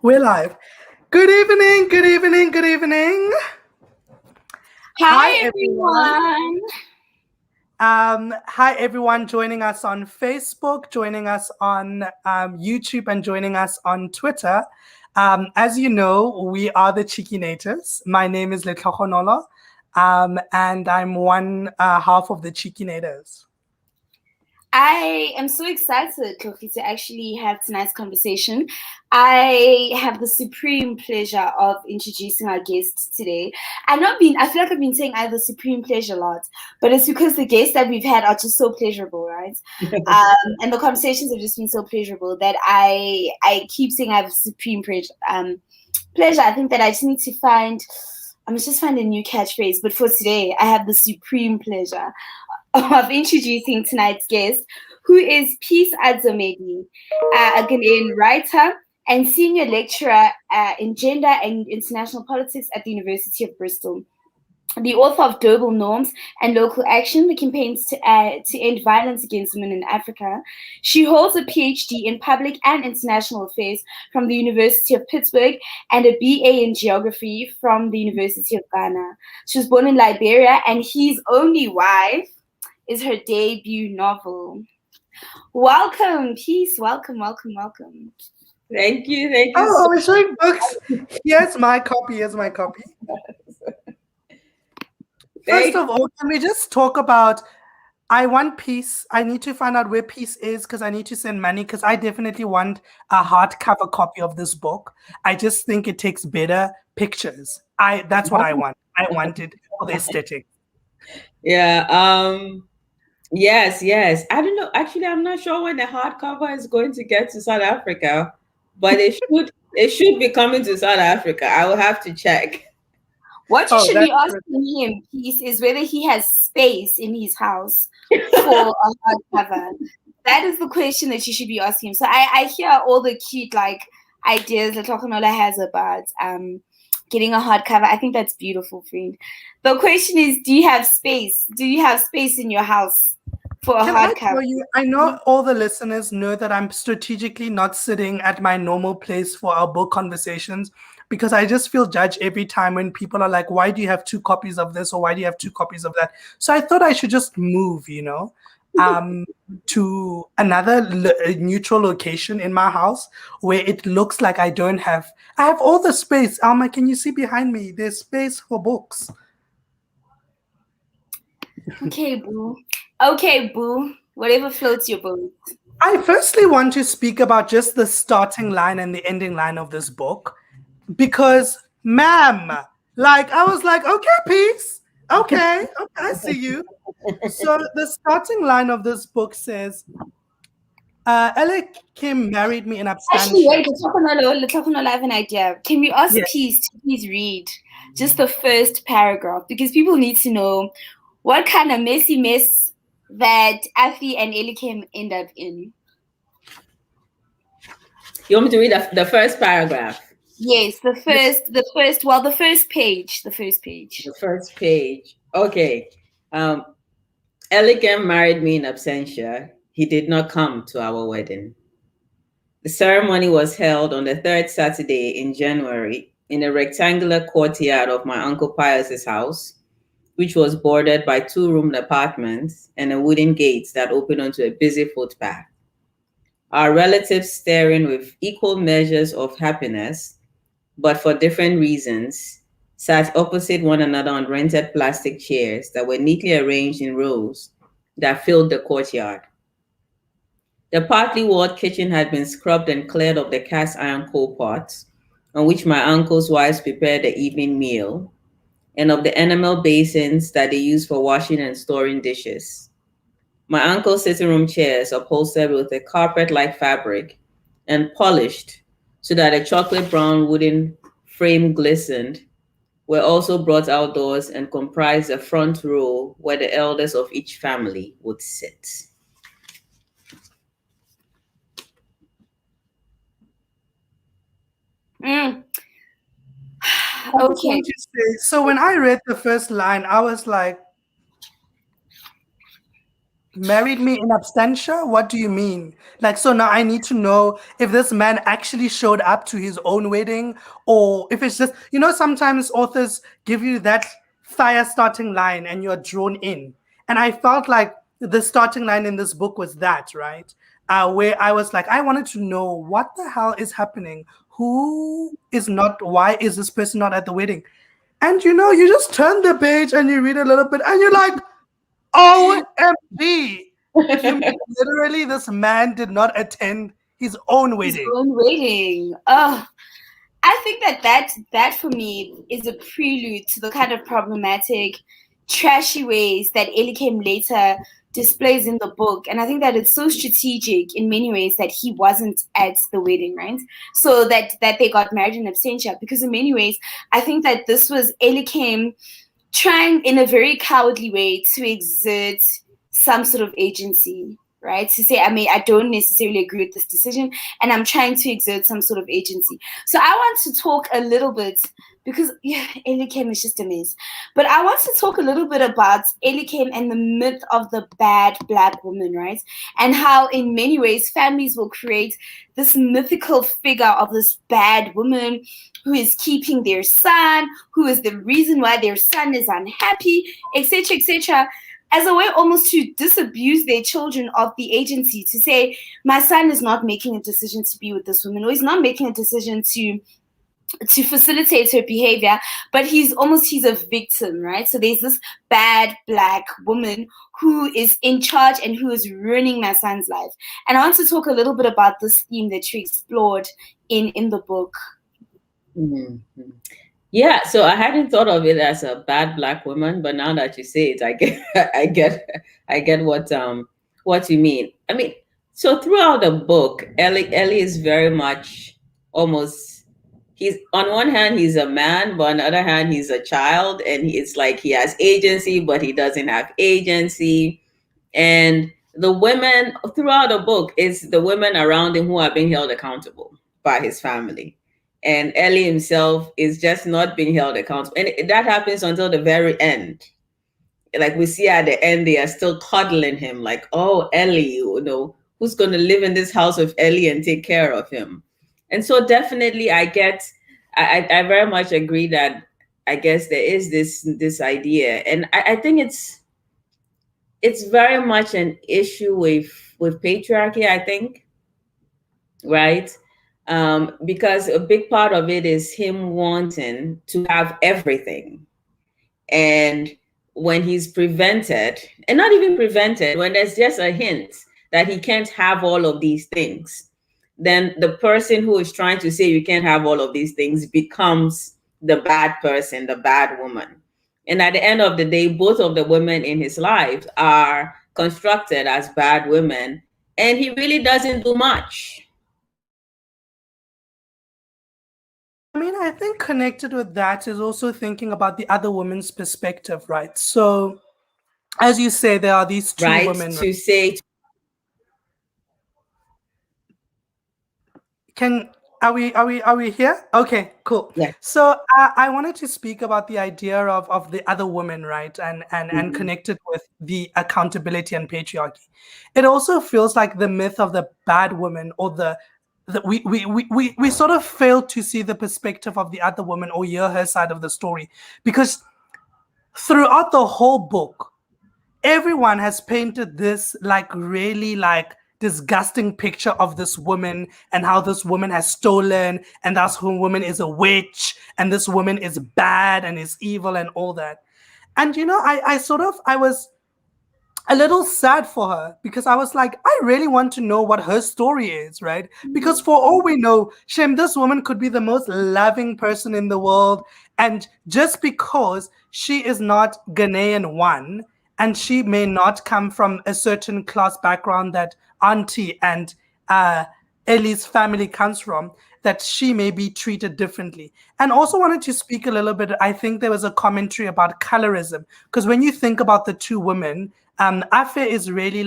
We're live. Good evening, good evening, good evening. Hi everyone. Hi everyone joining us on Facebook, joining us on YouTube, and joining us on Twitter. As you know, we are the Cheeky Natives. My name is Letlogonolo, and I'm one half of the Cheeky Natives. I am so excited, Kofi, to actually have tonight's conversation. I have the supreme pleasure of introducing our guest today. I feel like I've been saying I have the supreme pleasure a lot, but it's because the guests that we've had are just so pleasurable, right? And the conversations have just been so pleasurable that I keep saying I have supreme pleasure. I think that I just need to find a new catchphrase. But for today, I have the supreme pleasure of introducing tonight's guest, who is Peace Adzo Medie, a Ghanaian writer and senior lecturer in gender and international politics at the University of Bristol. The author of Global Norms and Local Action, the campaigns to end violence against women in Africa. She holds a PhD in public and international affairs from the University of Pittsburgh and a BA in geography from the University of Ghana. She was born in Liberia, and His Only Wife is her debut novel. Welcome, Peace. Welcome. Thank you. Oh, we're showing books. Here's my copy. First of all, can we just talk about, I want peace. I need to find out where peace is because I need to send money because I definitely want a hardcover copy of this book. I just think it takes better pictures. That's what I want. I want it for the aesthetic. Yeah. Yes. I don't know. Actually, I'm not sure when the hardcover is going to get to South Africa, but it should be coming to South Africa. I will have to check. What you should be asking him, Peace, is whether he has space in his house for a hardcover. That is the question that you should be asking him. So I hear all the cute ideas that Letlogonolo has about getting a hardcover. I think that's beautiful, friend. The question is, do you have space? Do you have space in your house for a hardcover? I know all the listeners know that I'm strategically not sitting at my normal place for our book conversations because I just feel judged every time when people are like, why do you have 2 copies of this or why do you have 2 copies of that? So I thought I should just move, to another neutral location in my house where it looks like I have all the space. Alma, can you see behind me? There's space for books. Okay, boo. Whatever floats your boat. I firstly want to speak about just the starting line and the ending line of this book. Because, ma'am, I was like, okay, Peace. Okay, I see you. So the starting line of this book says, Ella Kim married me in absentia. Actually, wait, Letlogonolo, I have an idea. Can we ask Peace to please read just the first paragraph? Because people need to know what kind of messy mess that Afi and Elikim end up in. You want me to read the first paragraph? Yes, the first page. The first page. Okay. Elikim married me in absentia. He did not come to our wedding. The ceremony was held on the 3rd Saturday in January in a rectangular courtyard of my Uncle Pius's house, which was bordered by 2-roomed apartments and a wooden gate that opened onto a busy footpath. Our relatives staring with equal measures of happiness, but for different reasons, sat opposite one another on rented plastic chairs that were neatly arranged in rows that filled the courtyard. The partly walled kitchen had been scrubbed and cleared of the cast iron coal pots on which my uncle's wives prepared the evening meal, and of the enamel basins that they used for washing and storing dishes. My uncle's sitting room chairs, upholstered with a carpet-like fabric and polished so that a chocolate brown wooden frame glistened, were also brought outdoors and comprised the front row where the elders of each family would sit. Okay. So when I read the first line, I was like, married me in absentia? What do you mean? Like, so now I need to know if this man actually showed up to his own wedding, or if it's just, sometimes authors give you that fire starting line and you're drawn in. And I felt like the starting line in this book was that, right? Where I was like, I wanted to know what the hell is happening. Why is this person not at the wedding? And you just turn the page and you read a little bit and you're like, OMG. You mean literally this man did not attend his own His wedding? own wedding. Oh, I think that for me is a prelude to the kind of problematic, trashy ways that Ellie came later displays in the book. And I think that it's so strategic in many ways that he wasn't at the wedding, right? So that they got married in absentia. Because in many ways, I think that this was Ellie came trying in a very cowardly way to exert some sort of agency, right? To say, I don't necessarily agree with this decision, and I'm trying to exert some sort of agency. So I want to talk a little bit, because Elikem is just a mess. But I want to talk a little bit about Elikem and the myth of the bad Black woman, right? And how in many ways families will create this mythical figure of this bad woman who is keeping their son, who is the reason why their son is unhappy, etc., as a way almost to disabuse their children of the agency, to say, my son is not making a decision to be with this woman, or he's not making a decision to facilitate her behavior, but he's a victim, right? So there's this bad Black woman who is in charge and who is ruining my son's life. And I want to talk a little bit about this theme that you explored in the book. Mm-hmm. Yeah, so I hadn't thought of it as a bad Black woman, but now that you say it, I get what you mean. I mean, so throughout the book, Ellie is very much almost, he's on one hand he's a man, but on the other hand he's a child, and it's like he has agency, but he doesn't have agency. And the women throughout the book is the women around him who are being held accountable by his family. And Ellie himself is just not being held accountable. And that happens until the very end. Like we see at the end, they are still coddling him, like, oh, Ellie, who's going to live in this house with Ellie and take care of him? And so definitely I very much agree that I guess there is this idea. And I think it's very much an issue with patriarchy, I think, right? Because a big part of it is him wanting to have everything. And when he's prevented, and not even prevented, when there's just a hint that he can't have all of these things, then the person who is trying to say you can't have all of these things becomes the bad person, the bad woman. And at the end of the day, both of the women in his life are constructed as bad women, and he really doesn't do much. I mean, I think connected with that is also thinking about the other woman's perspective, right? So, as you say, there are these two women. To say, are we here? Okay, cool. Yeah. So I wanted to speak about the idea of the other woman, right? And connected with the accountability and patriarchy. It also feels like the myth of the bad woman, or we sort of fail to see the perspective of the other woman or hear her side of the story, because throughout the whole book, everyone has painted this really disgusting picture of this woman, and how this woman has stolen, and this woman is a witch, and this woman is bad and is evil and all that. And I was a little sad for her, because I was like, I really want to know what her story is, right? Because for all we know, Shem, this woman could be the most loving person in the world, and just because she is not Ghanaian one, and she may not come from a certain class background that Aunty and Ellie's family comes from, that she may be treated differently. And also wanted to speak a little bit, I think there was a commentary about colorism, because when you think about the two women, Afe is really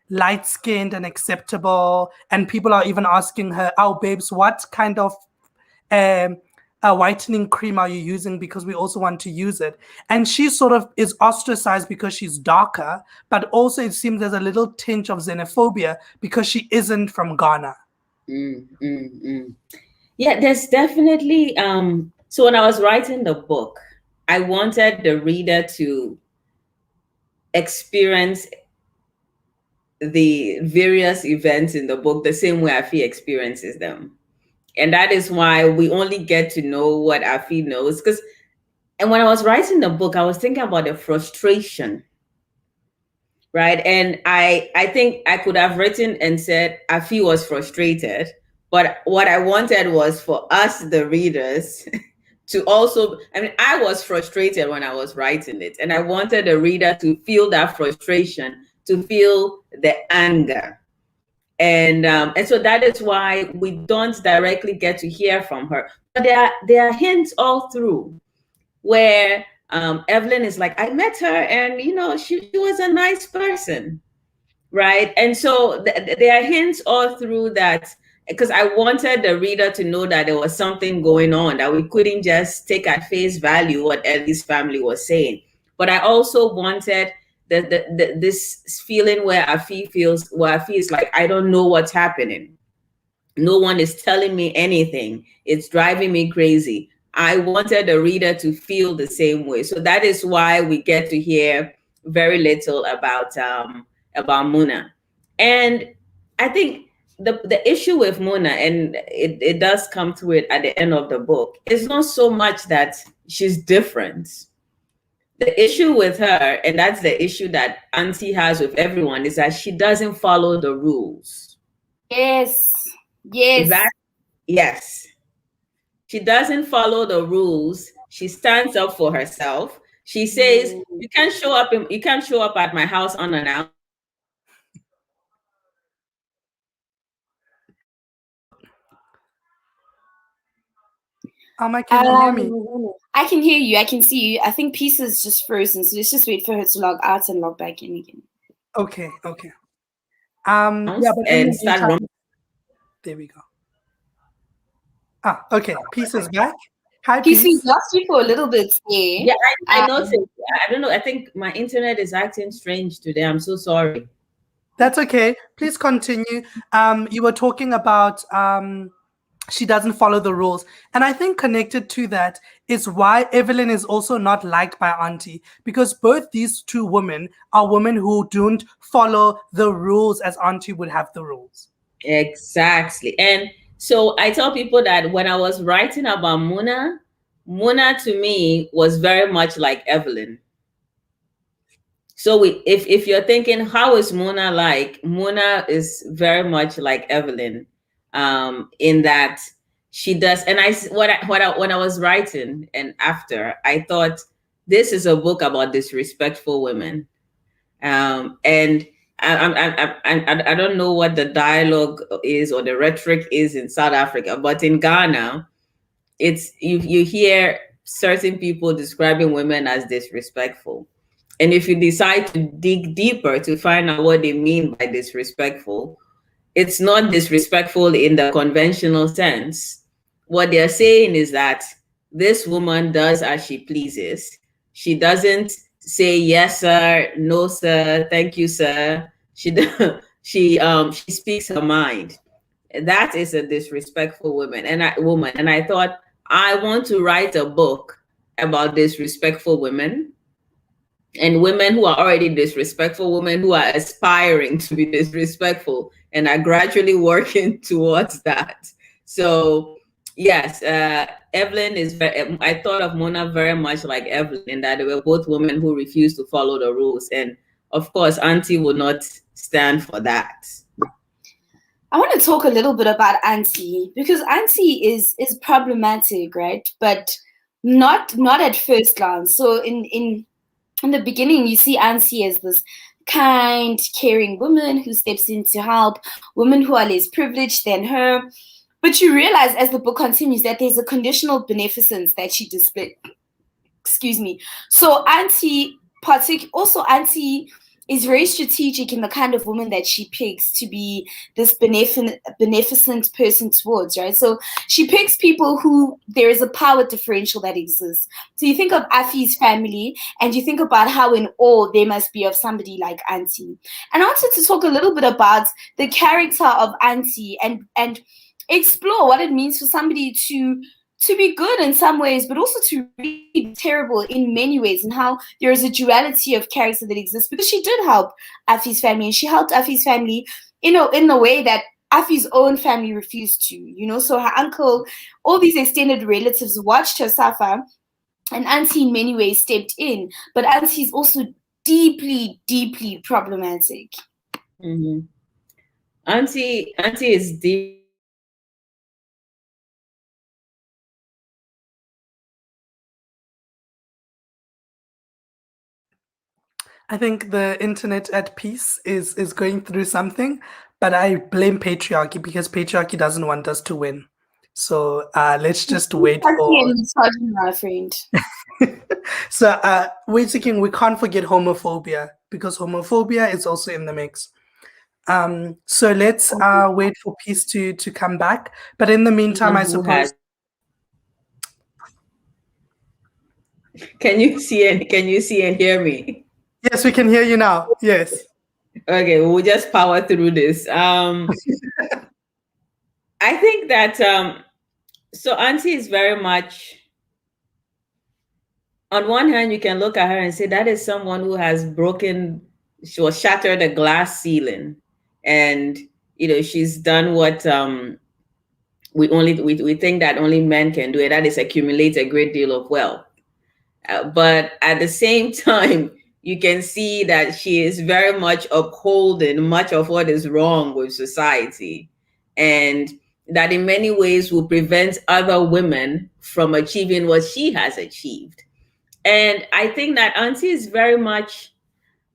light-skinned and acceptable, and people are even asking her, oh, babes, what kind of whitening cream are you using, because we also want to use it. And she sort of is ostracized because she's darker, but also it seems there's a little tinge of xenophobia because she isn't from Ghana. Yeah, there's definitely so when I was writing the book, I wanted the reader to experience the various events in the book the same way Afi experiences them. And that is why we only get to know what Afi knows. And when I was writing the book, I was thinking about the frustration, right? And I think I could have written and said Afi was frustrated, but what I wanted was for us, the readers, to also, I mean, I was frustrated when I was writing it, and I wanted the reader to feel that frustration, to feel the anger. And so that is why we don't directly get to hear from her. But there are hints all through where Evelyn is like, I met her and, you know, she was a nice person, right? And so there are hints all through that, because I wanted the reader to know that there was something going on, that we couldn't just take at face value what Ellie's family was saying. But I also wanted this feeling where Afi is like, I don't know what's happening. No one is telling me anything. It's driving me crazy. I wanted the reader to feel the same way. So that is why we get to hear very little about Muna. And I think the issue with Muna, and it does come through it at the end of the book, is not so much that she's different. The issue with her, and that's the issue that Aunty has with everyone, is that she doesn't follow the rules. Yes. Yes. She doesn't follow the rules. She stands up for herself. She says, you can't show up at my house unannounced. Can you hear me? I can hear you. I can see you. I think Peace is just frozen, so let's just wait for her to log out and log back in again. Okay. Yeah, but and start there we go. Okay. Peace is back. Hi, Peace. Peace. We lost you for a little bit. Yeah, I noticed. I don't know. I think my internet is acting strange today. I'm so sorry. That's okay. Please continue. You were talking about she doesn't follow the rules. And I think connected to that is why Evelyn is also not liked by Aunty, because both these two women are women who don't follow the rules as Aunty would have the rules. Exactly. And so I tell people that when I was writing about Muna to me was very much like Evelyn. So if you're thinking, how is Muna like? Muna is very much like Evelyn. In that she does, and when I was writing and after, I thought this is a book about disrespectful women, and I don't know what the dialogue is or the rhetoric is in South Africa, but in Ghana, it's you hear certain people describing women as disrespectful, and if you decide to dig deeper to find out what they mean by disrespectful, it's not disrespectful in the conventional sense. What they're saying is that this woman does as she pleases. She doesn't say yes, sir, no, sir, thank you, sir. She speaks her mind. That is a disrespectful woman. And I thought, I want to write a book about disrespectful women, and women who are already disrespectful, women who are aspiring to be disrespectful and are gradually working towards that. So yes, Evelyn I thought of Mona very much like Evelyn, in that they were both women who refused to follow the rules. And of course, Aunty would not stand for that. I want to talk a little bit about Aunty, because Aunty is problematic, right? But not at first glance. So in the beginning, you see Aunty as this kind, caring woman who steps in to help women who are less privileged than her. But you realize as the book continues that there's a conditional beneficence that she displays. Excuse me. So Aunty is very strategic in the kind of woman that she picks to be this beneficent person towards, right? So she picks people who there is a power differential that exists. So you think of Afi's family and you think about how in awe they must be of somebody like Aunty. And I wanted to talk a little bit about the character of Aunty and explore what it means for somebody to be good in some ways, but also to be terrible in many ways, and how there is a duality of character that exists, because she did help Afi's family, and she helped Afi's family, in the way that Afi's own family refused to, so her uncle, all these extended relatives watched her suffer, and Aunty in many ways stepped in, but Aunty is also deeply, deeply problematic. Mm-hmm. Aunty is deep. I think the internet at Peace is going through something, but I blame patriarchy because patriarchy doesn't want us to win. So let's just wait for. My friend. So wait again, we can't forget homophobia because homophobia is also in the mix. So let's wait for Peace to come back. But in the meantime, I suppose. Can you see and hear me? Yes, we can hear you now. Yes. Okay, we'll just power through this. I think that so Aunty is very much, on one hand, you can look at her and say that is someone who has shattered a glass ceiling, and she's done what we think that only men can do, and that is accumulate a great deal of wealth. But at the same time, you can see that she is very much upholding much of what is wrong with society, and that in many ways will prevent other women from achieving what she has achieved. And I think that Aunty is very much,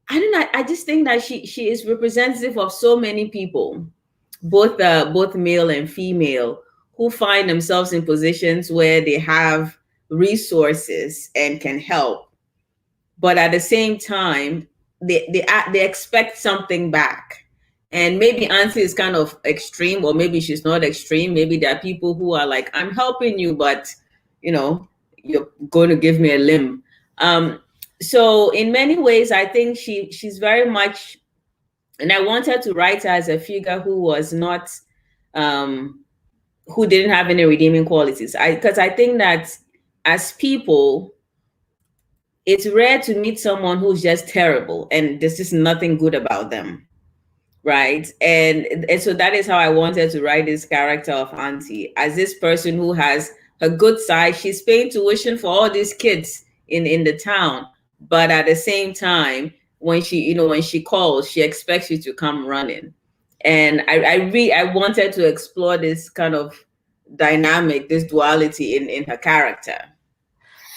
I just think that she is representative of so many people, both male and female, who find themselves in positions where they have resources and can help, but at the same time they expect something back. And maybe Aunty is kind of extreme, or maybe she's not extreme. Maybe there are people who are like, I'm helping you, but you're going to give me a limb. So in many ways, I think she's very much, and I wanted to write her as a figure who was not who didn't have any redeeming qualities. Because I think that as people, it's rare to meet someone who's just terrible and there's just nothing good about them, right? And so that is how I wanted to write this character of Aunty, as this person who has a good side. She's paying tuition for all these kids in the town, but at the same time, when she calls, she expects you to come running. And I wanted to explore this kind of dynamic, this duality in her character.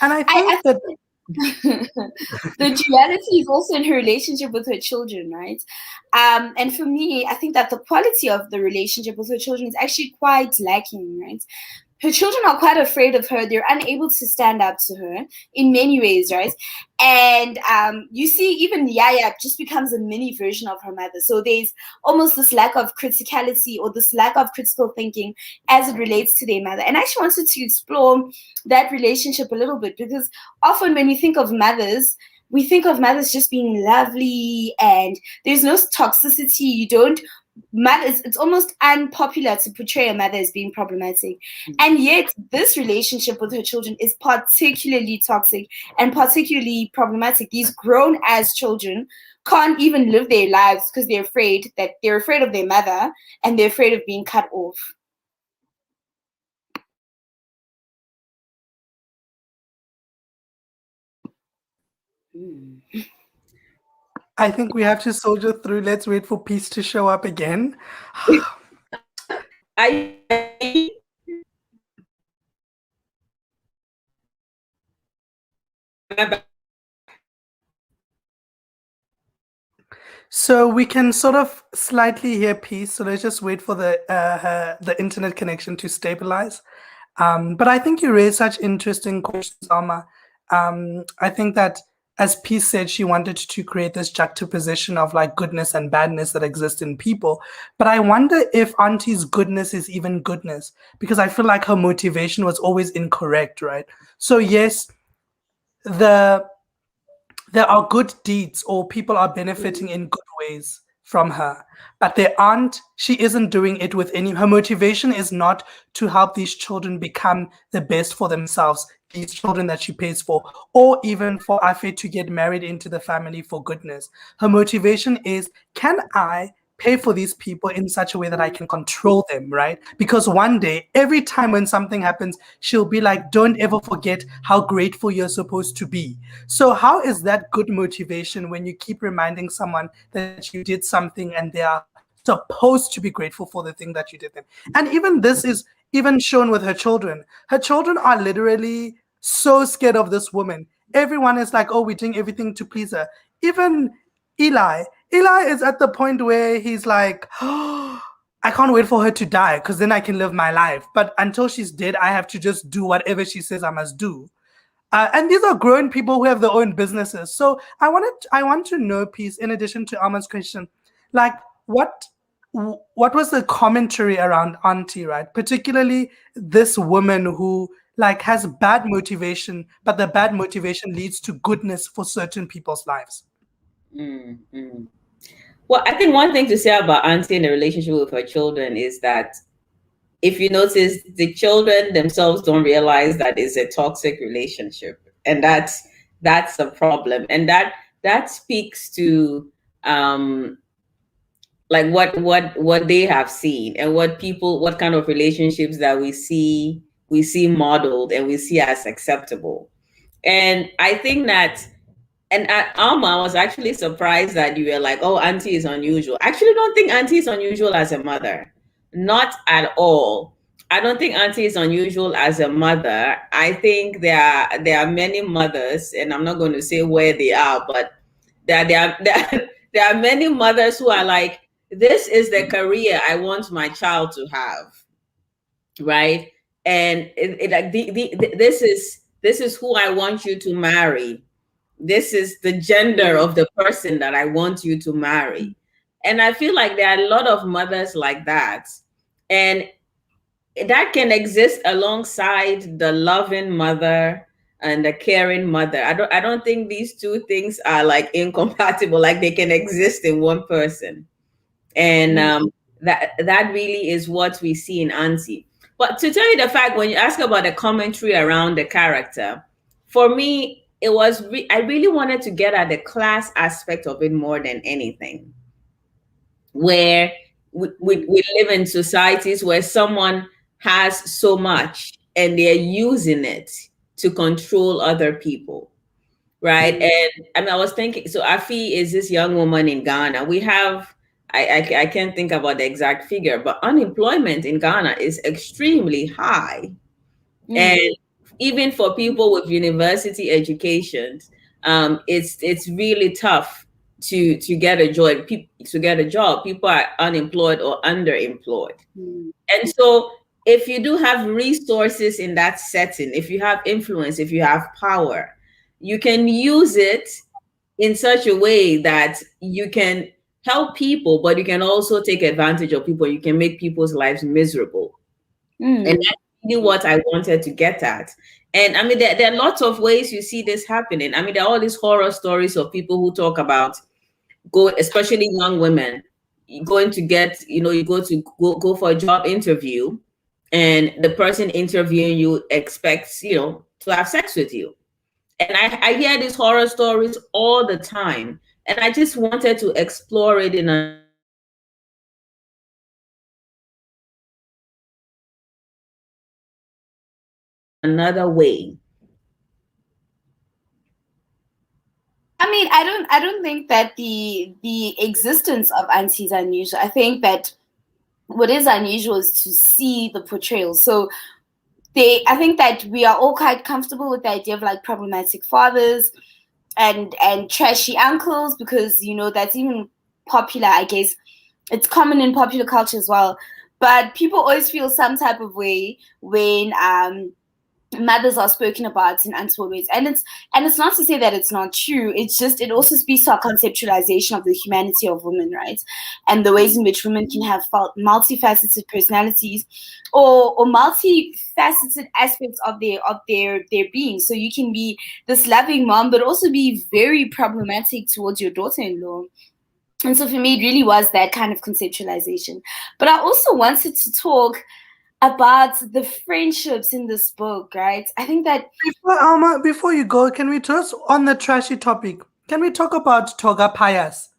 And I think that the duality is also in her relationship with her children, right? And for me, I think that the quality of the relationship with her children is actually quite lacking, right? Her children are quite afraid of her. They're unable to stand up to her in many ways, right? And you see, even Yaya just becomes a mini version of her mother. So there's almost this lack of criticality or this lack of critical thinking as it relates to their mother. And I actually wanted to explore that relationship a little bit, because often when we think of mothers, we think of mothers just being lovely and there's no toxicity. It's almost unpopular to portray a mother as being problematic. And yet this relationship with her children is particularly toxic and particularly problematic. These grown as children can't even live their lives because they're afraid of their mother and they're afraid of being cut off. I think we have to soldier through. Let's wait for Peace to show up again. So we can sort of slightly hear Peace. So let's just wait for the internet connection to stabilize. But I think you raised such interesting questions, Alma. I think that as Peace said, she wanted to create this juxtaposition of like goodness and badness that exist in people. But I wonder if Auntie's goodness is even goodness, because I feel like her motivation was always incorrect, right? So yes, there are good deeds or people are benefiting in good ways from her, but she isn't doing it with her motivation is not to help these children become the best for themselves, these children that she pays for, or even for Afe to get married into the family for goodness. Her motivation is, can I pay for these people in such a way that I can control them, right? Because one day, every time when something happens, she'll be like, don't ever forget how grateful you're supposed to be. So how is that good motivation when you keep reminding someone that you did something and they are supposed to be grateful for the thing that you did them? And even this is even shown with her children. Her children are literally so scared of this woman. Everyone is like, oh, we're doing everything to please her. Even Eli is at the point where he's like, oh, I can't wait for her to die because then I can live my life. But until she's dead, I have to just do whatever she says I must do. And these are grown people who have their own businesses. So I want to know, Peace, in addition to Alma's question, like what was the commentary around Aunty, right? Particularly this woman who like has bad motivation, but the bad motivation leads to goodness for certain people's lives. Mm-hmm. Well, I think one thing to say about Aunty and the relationship with her children is that if you notice, the children themselves don't realize that it's a toxic relationship, and that's a problem, and that speaks to like what they have seen and what kind of relationships that we see modeled and we see as acceptable. And I think that. And at Alma, I was actually surprised that you were like, oh, Aunty is unusual. I actually don't think Aunty is unusual as a mother. Not at all. I don't think Aunty is unusual as a mother. I think there are many mothers, and I'm not going to say where they are, but there are many mothers who are like, this is the career I want my child to have, right? And this is who I want you to marry. This is the gender of the person that I want you to marry. And I feel like there are a lot of mothers like that. And that can exist alongside the loving mother and the caring mother. I don't think these two things are like incompatible, like they can exist in one person. And that really is what we see in Aunty. But to tell you the fact, when you ask about the commentary around the character, for me, it was I really wanted to get at the class aspect of it more than anything, where we live in societies where someone has so much and they're using it to control other people, right? And I mean, I was thinking, so Afi is this young woman in Ghana. We have, I can't think about the exact figure, but unemployment in Ghana is extremely high. And even for people with university educations, it's really tough to get a job. People are unemployed or underemployed. And so if you do have resources in that setting, if you have influence, if you have power, you can use it in such a way that you can help people, but you can also take advantage of people. You can make people's lives miserable. And that's really what I wanted to get at. And I mean, there are lots of ways you see this happening. I mean, there are all these horror stories of people who talk about especially young women, going to get, you go for a job interview, and the person interviewing you expects, to have sex with you. And I hear these horror stories all the time. And I just wanted to explore it in another way. I mean, I don't think that the existence of Aunties is unusual. I think that what is unusual is to see the portrayal. So I think that we are all quite comfortable with the idea of like problematic fathers and trashy uncles, because that's even popular. I guess it's common in popular culture as well. But people always feel some type of way when mothers are spoken about in untoward ways. And it's not to say that it's not true. It's just, it also speaks to our conceptualization of the humanity of women, right? And the ways in which women can have multifaceted personalities or multifaceted aspects of their being. So you can be this loving mom, but also be very problematic towards your daughter-in-law. And so for me, it really was that kind of conceptualization. But I also wanted to talk about the friendships in this book, right? I think that Alma, before you go, can we just on the trashy topic? Can we talk about Toga Pius?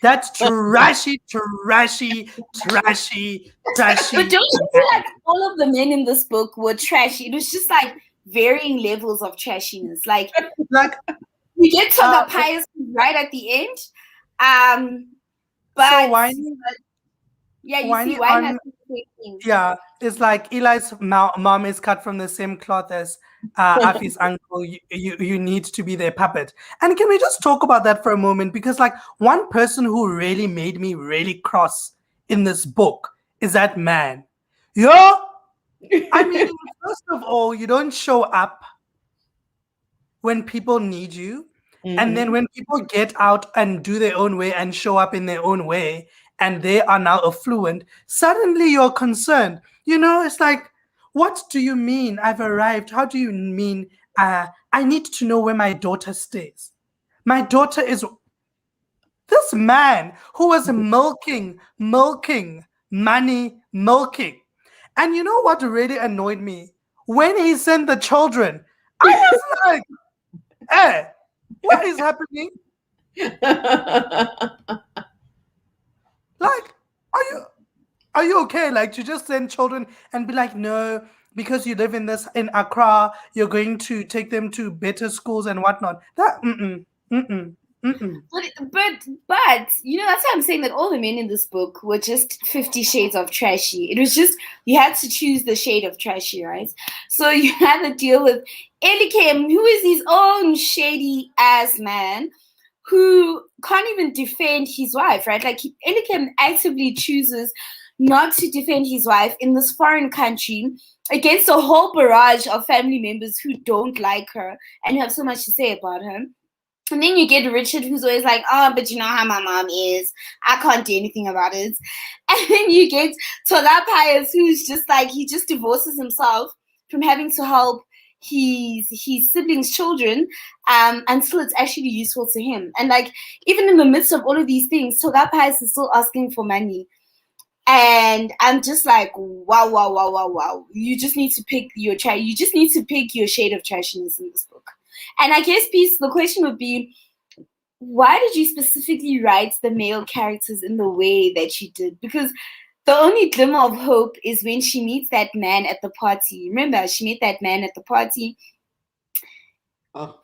That's trashy, trashy, trashy, trashy. But don't you feel like all of the men in this book were trashy? It was just like varying levels of trashiness. Like we get Toga Pius right at the end. But so whiny, yeah, you whiny see, wine has the same thing. Yeah, it's like Eli's mom is cut from the same cloth as Afi's uncle. You need to be their puppet. And can we just talk about that for a moment? Because like one person who really made me really cross in this book is that man. I mean, first of all, you don't show up when people need you. And then when people get out and do their own way and show up in their own way, and they are now affluent, suddenly you're concerned. It's like, what do you mean I've arrived? How do you mean I need to know where my daughter stays? My daughter is this man who was milking, money, milking. And you know what really annoyed me? When he sent the children, I was like, hey, what is happening? Like, are you okay? Like, to just send children and be like, no, because you live in Accra, you're going to take them to better schools and whatnot. That But that's why I'm saying that all the men in this book were just 50 shades of trashy. It was just, you had to choose the shade of trashy, right? So you had to deal with Elikem, who is his own shady ass man who can't even defend his wife, right? Like Elikem actively chooses not to defend his wife in this foreign country against a whole barrage of family members who don't like her and have so much to say about her. And then you get Richard, who's always like, oh, but you know how my mom is. I can't do anything about it. And then you get Toga Pius, who's just like, he just divorces himself from having to help his siblings' children until it's actually useful to him. And like, even in the midst of all of these things, Toga Pius is still asking for money. And I'm just like, wow, wow, wow, wow, wow. You just need to pick your you just need to pick your shade of trashiness in this book. And I guess, Peace, the question would be, why did you specifically write the male characters in the way that you did? Because the only glimmer of hope is when she meets that man at the party. Remember, she met that man at the party. Oh,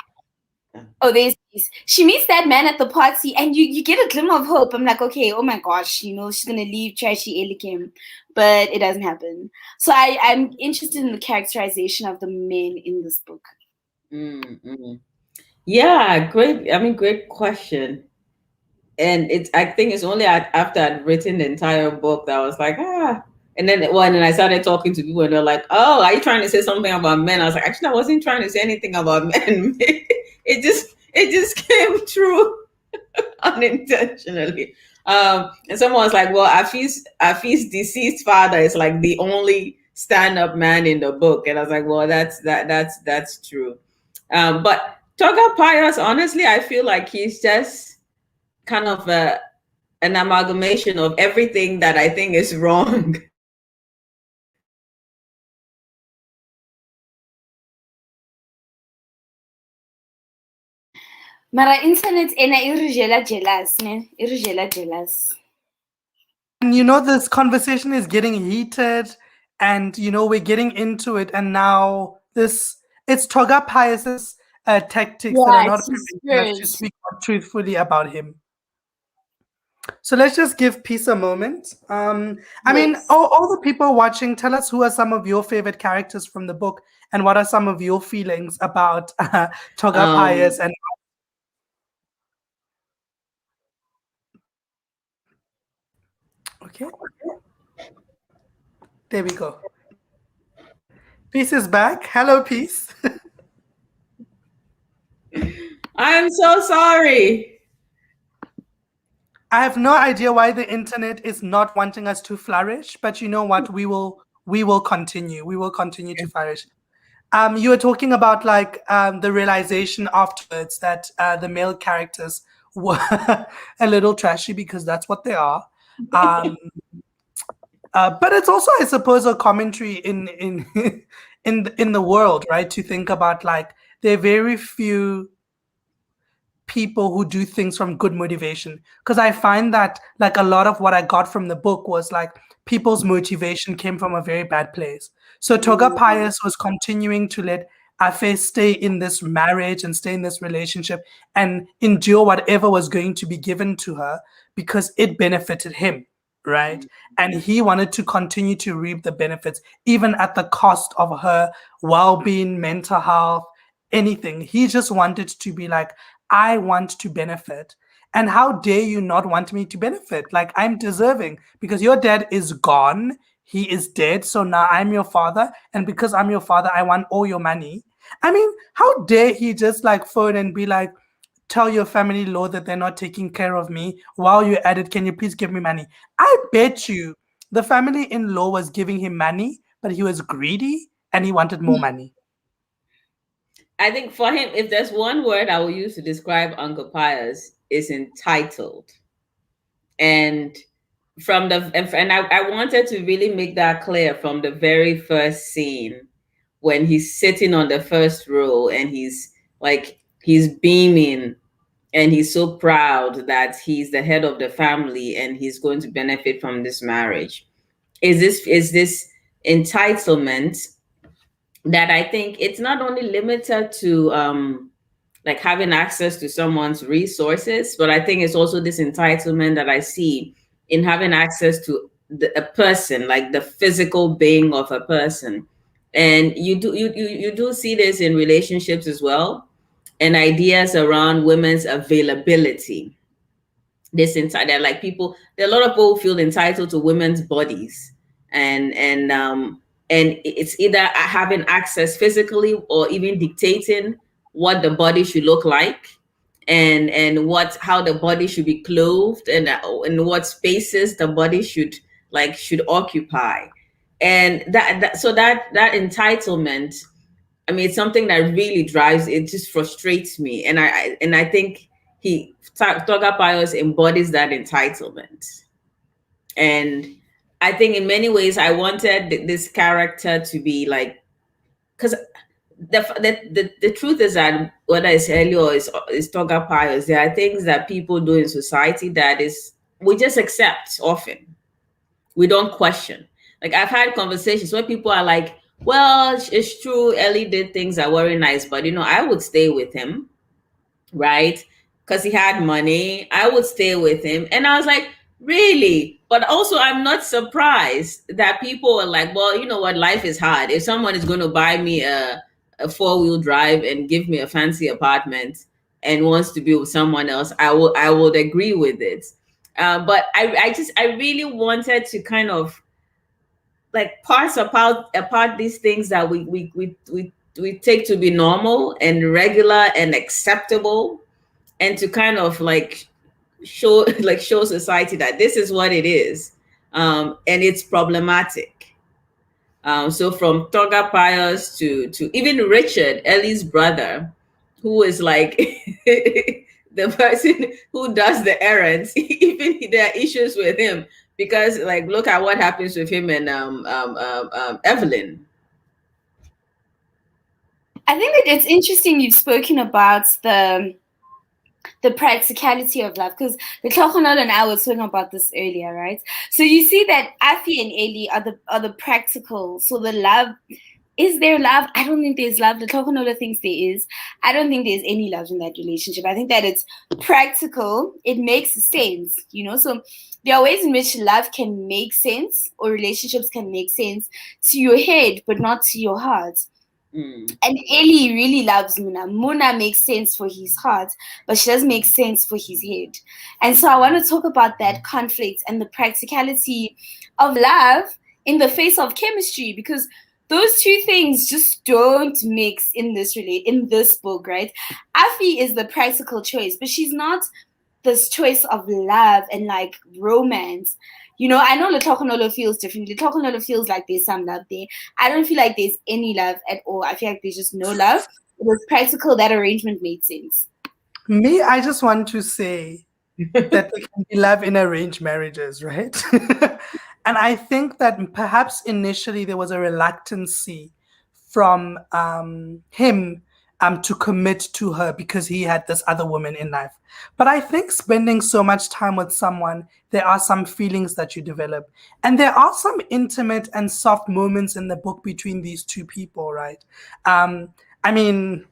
there's Peace. She meets that man at the party, and you get a glimmer of hope. I'm like, okay, oh my gosh, she's gonna leave trashy Elikim, but it doesn't happen. So I'm interested in the characterization of the men in this book. Yeah, great question. And I think it's only after I'd written the entire book that I was like, and then I started talking to people and they're like, oh, are you trying to say something about men? I was like, actually, I wasn't trying to say anything about men. it just came true unintentionally. And someone was like, well, Afi's deceased father is like the only stand-up man in the book. And I was like, well, that's true. But Toga Pius, honestly, I feel like he's just kind of an amalgamation of everything that I think is wrong. Mara internet ena irujela jealous, ne? Irujela jealous. And this conversation is getting heated, and we're getting into it, and now it's Toga Pius's tactics that are not permitting us to speak truthfully about him. So let's just give Peace a moment. I mean, all the people watching, tell us who are some of your favorite characters from the book, and what are some of your feelings about Toga Pius and. Okay. There we go. Peace is back. Hello, Peace. I'm so sorry. I have no idea why the internet is not wanting us to flourish, but you know what? We will continue. We will continue to flourish. You were talking about like the realization afterwards that the male characters were a little trashy because that's what they are. Um, but it's also, I suppose, a commentary in in the world, right? To think about like there are very few people who do things from good motivation, because I find that like a lot of what I got from the book was like people's motivation came from a very bad place. So Toga Pius was continuing to let Afe stay in this marriage and stay in this relationship and endure whatever was going to be given to her because it benefited him, right? And he wanted to continue to reap the benefits even at the cost of her well-being, mental health, anything. He just wanted to be like, I want to benefit. And how dare you not want me to benefit? Like, I'm deserving because your dad is gone. He is dead. So now I'm your father. And because I'm your father, I want all your money. I mean, how dare he just like phone and be like, tell your family law that they're not taking care of me. While you're at it, can you please give me money? I bet you the family in law was giving him money, but he was greedy and he wanted more money. I think for him, if there's one word I will use to describe Uncle Pius, is entitled. And I wanted to really make that clear from the very first scene when he's sitting on the first row and he's beaming and he's so proud that he's the head of the family and he's going to benefit from this marriage. Is this entitlement that I think it's not only limited to like having access to someone's resources, but I think it's also this entitlement that I see in having access to a person, like the physical being of a person. And you do see this in relationships as well, and ideas around women's availability. There are like people, there are a lot of people who feel entitled to women's bodies, and it's either having access physically or even dictating what the body should look like, and how the body should be clothed, and what spaces the body should occupy. And that entitlement, I mean, it's something that really drives, it just frustrates me. And I think Toga Pius embodies that entitlement. And I think in many ways I wanted this character to be like, because the truth is that whether it's Ellie or is Toga Pius, there are things that people do in society that is, we just accept often. We don't question. Like, I've had conversations where people are like, well, it's true, Ellie did things that weren't nice, but I would stay with him, right? Because he had money. I would stay with him. And I was like, really? But also, I'm not surprised that people are like, well, you know what, life is hard. If someone is going to buy me a 4-wheel drive and give me a fancy apartment and wants to be with someone else, I would agree with it. But I really wanted to kind of like parse apart these things that we take to be normal and regular and acceptable, and to kind of like show society that this is what it is, and it's problematic. So from Toga Pius to even Richard, Ellie's brother, who is like the person who does the errands, even there are issues with him because, like, look at what happens with him and Evelyn. I think that it's interesting you've spoken about the practicality of love, because the Tlokonolo and I were talking about this earlier, right? So you see that Afi and Eli are the practical. So the love, is there love? I don't think there's love. The Tlokonolo thinks there is. I don't think there's any love in that relationship. I think that it's practical. It makes sense, So there are ways in which love can make sense, or relationships can make sense to your head, but not to your heart. And Ellie really loves Muna. Muna makes sense for his heart, but she doesn't make sense for his head. And so I want to talk about that conflict and the practicality of love in the face of chemistry, because those two things just don't mix in this book, right? Afi is the practical choice, but she's not this choice of love and like romance. You know, I know Letokonolo feels different. Letokonolo feels like there's some love there. I don't feel like there's any love at all. I feel like there's just no love. It was practical. That arrangement made sense. Me, I just want to say that there can be love in arranged marriages, right? And I think that perhaps initially there was a reluctancy from him to commit to her because he had this other woman in life. But I think spending so much time with someone, there are some feelings that you develop. And there are some intimate and soft moments in the book between these two people, right? I mean,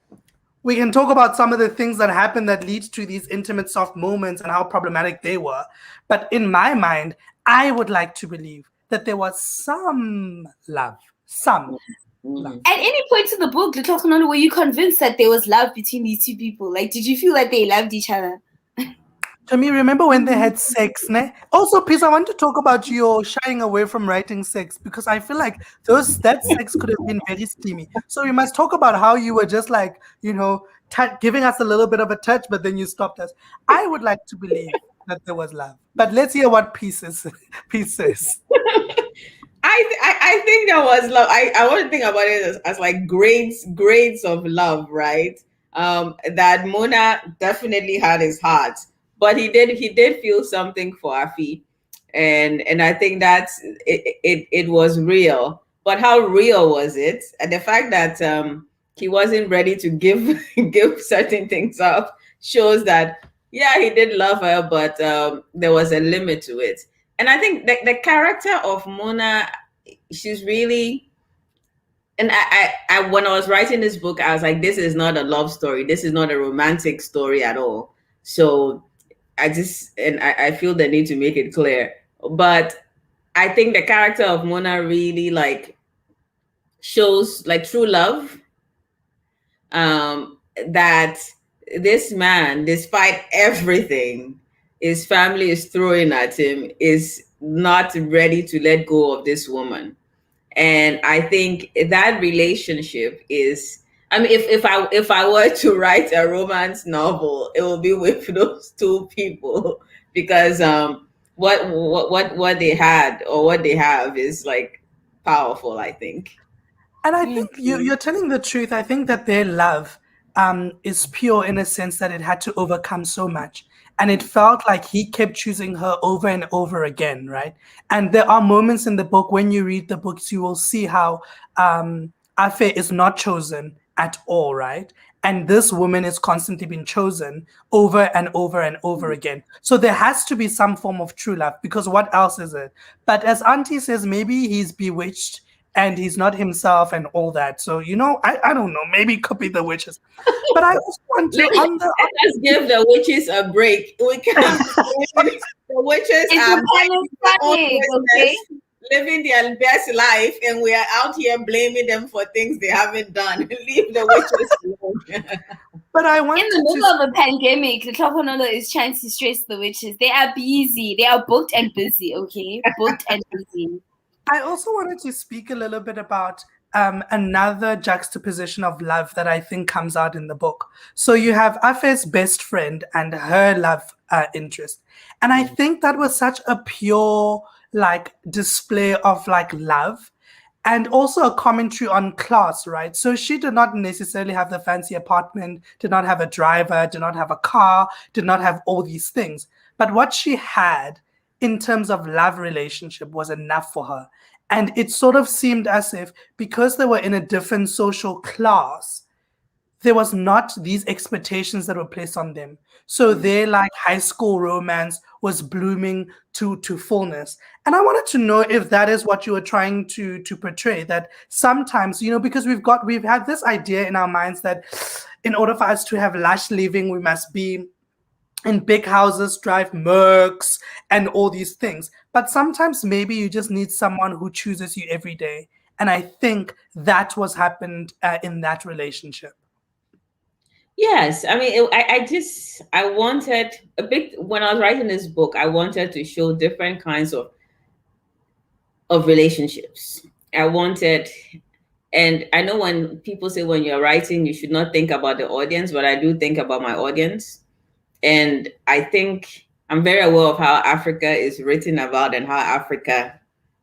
we can talk about some of the things that happen that lead to these intimate, soft moments and how problematic they were. But in my mind, I would like to believe that there was some love, some love. At any point in the book, Letokonolo, were you convinced that there was love between these two people? Like, did you feel like they loved each other? To me, remember when they had sex, ne? Also, Peace, I want to talk about your shying away from writing sex because I feel like that sex could have been very steamy. So we must talk about how you were just like, giving us a little bit of a touch, but then you stopped us. I would like to believe that there was love, but let's hear what Peace says. I think there was love. I want to think about it as like grades of love, right? That Mona definitely had his heart, but he did feel something for Afi, and I think that it was real. But how real was it? And the fact that he wasn't ready to give give certain things up shows that yeah, he did love her, but there was a limit to it. And I think the character of Mona, she's really, and I when I was writing this book, I was like, this is not a love story. This is not a romantic story at all. So I feel the need to make it clear. But I think the character of Mona really like shows like true love. That this man, despite everything his family is throwing at him, is not ready to let go of this woman. And I think that relationship is, I mean, if I were to write a romance novel, it will be with those two people because what they had or what they have is like powerful, I think. And I think you're telling the truth. I think that their love is pure in a sense that it had to overcome so much. And it felt like he kept choosing her over and over again, right? And there are moments in the book when you read the books, you will see how Afe is not chosen at all, right? And this woman is constantly being chosen over and over and over again. So there has to be some form of true love because what else is it? But as Auntie says, maybe he's bewitched and he's not himself and all that. So, I don't know. Maybe it could be the witches. But I also want to... Let's give the witches a break. We can't... the witches are living their best life, and we are out here blaming them for things they haven't done. Leave the witches alone. But I want in the middle of a pandemic, the Letokonolo is trying to stress the witches. They are busy. They are booked and busy, okay? Booked and busy. I also wanted to speak a little bit about another juxtaposition of love that I think comes out in the book. So you have Afe's best friend and her love interest. And I think that was such a pure display of love and also a commentary on class, right? So she did not necessarily have the fancy apartment, did not have a driver, did not have a car, did not have all these things. But what she had in terms of love relationship was enough for her. And it sort of seemed as if because they were in a different social class, there was not these expectations that were placed on them. So their high school romance was blooming to fullness. And I wanted to know if that is what you were trying to portray, that sometimes, because we've had this idea in our minds that in order for us to have lush living, we must be in big houses, drive Mercs, and all these things. But sometimes maybe you just need someone who chooses you every day. And I think that was happened in that relationship. Yes, I mean, I wanted a bit when I was writing this book, I wanted to show different kinds of relationships. I wanted And I know when people say when you're writing, you should not think about the audience, but I do think about my audience. And I think I'm very aware of how Africa is written about and how Africa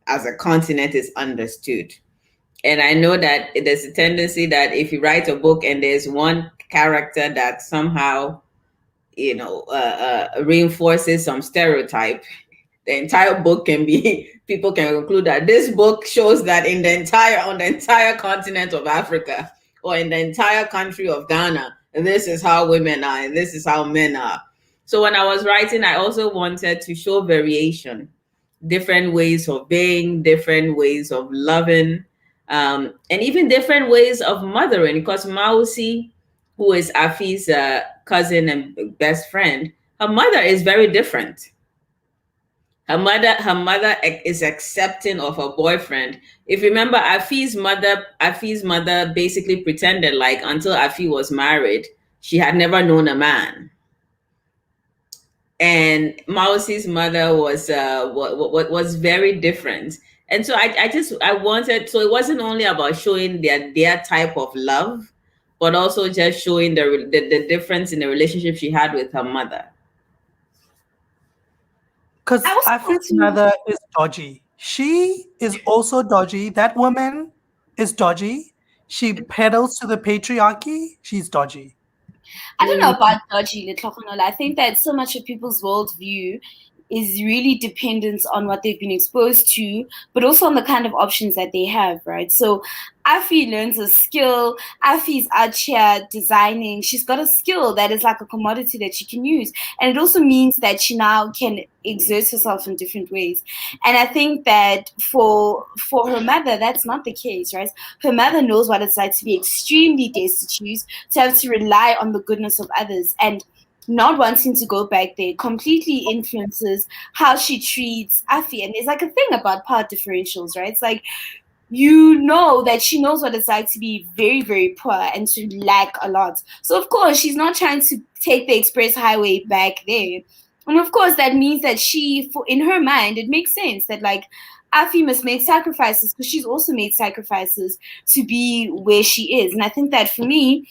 as a continent is understood. And I know that there's a tendency that if you write a book and there's one character that somehow, reinforces some stereotype, the entire book can be, people can conclude that this book shows that on the entire continent of Africa or in the entire country of Ghana, this is how women are and this is how men are. So when I was writing, I also wanted to show variation, different ways of being, different ways of loving, and even different ways of mothering, because Mausi, who is Afi's cousin and best friend, her mother is very different. Her mother is accepting of her boyfriend. If you remember, Afi's mother basically pretended like until Afi was married, she had never known a man. And Mausi's mother was very different. And so I wanted, so it wasn't only about showing their type of love, but also just showing the difference in the relationship she had with her mother. Because Afi's mother is dodgy. She is also dodgy. That woman is dodgy. She peddles to the patriarchy. She's dodgy. I don't know about dodgy, I think that so much of people's worldview is really dependent on what they've been exposed to, but also on the kind of options that they have, right? So Afi learns a skill. Afi's out here designing. She's got a skill that is like a commodity that she can use. And it also means that she now can exert herself in different ways. And I think that for her mother, that's not the case, right? Her mother knows what it's like to be extremely destitute, to have to rely on the goodness of others. And not wanting to go back there completely influences how she treats Afi. And there's like a thing about power differentials, right? It's like, you know that she knows what it's like to be very, very poor and to lack a lot. So, of course, she's not trying to take the express highway back there. And, of course, that means that in her mind, it makes sense that, like, Afi must make sacrifices because she's also made sacrifices to be where she is. And I think that for me,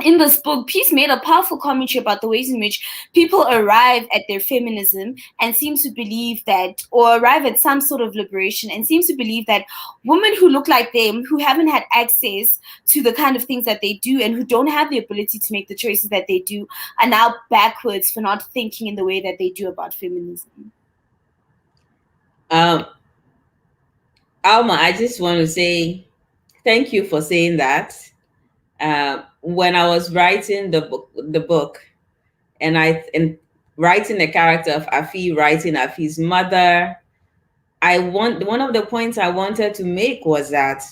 in this book, Peace made a powerful commentary about the ways in which people arrive at their feminism and seem to believe that, or arrive at some sort of liberation and seem to believe that women who look like them, who haven't had access to the kind of things that they do and who don't have the ability to make the choices that they do, are now backwards for not thinking in the way that they do about feminism. Alma, I just want to say thank you for saying that. When I was writing the book, and writing the character of Afi, writing Afi's mother, one of the points I wanted to make was that,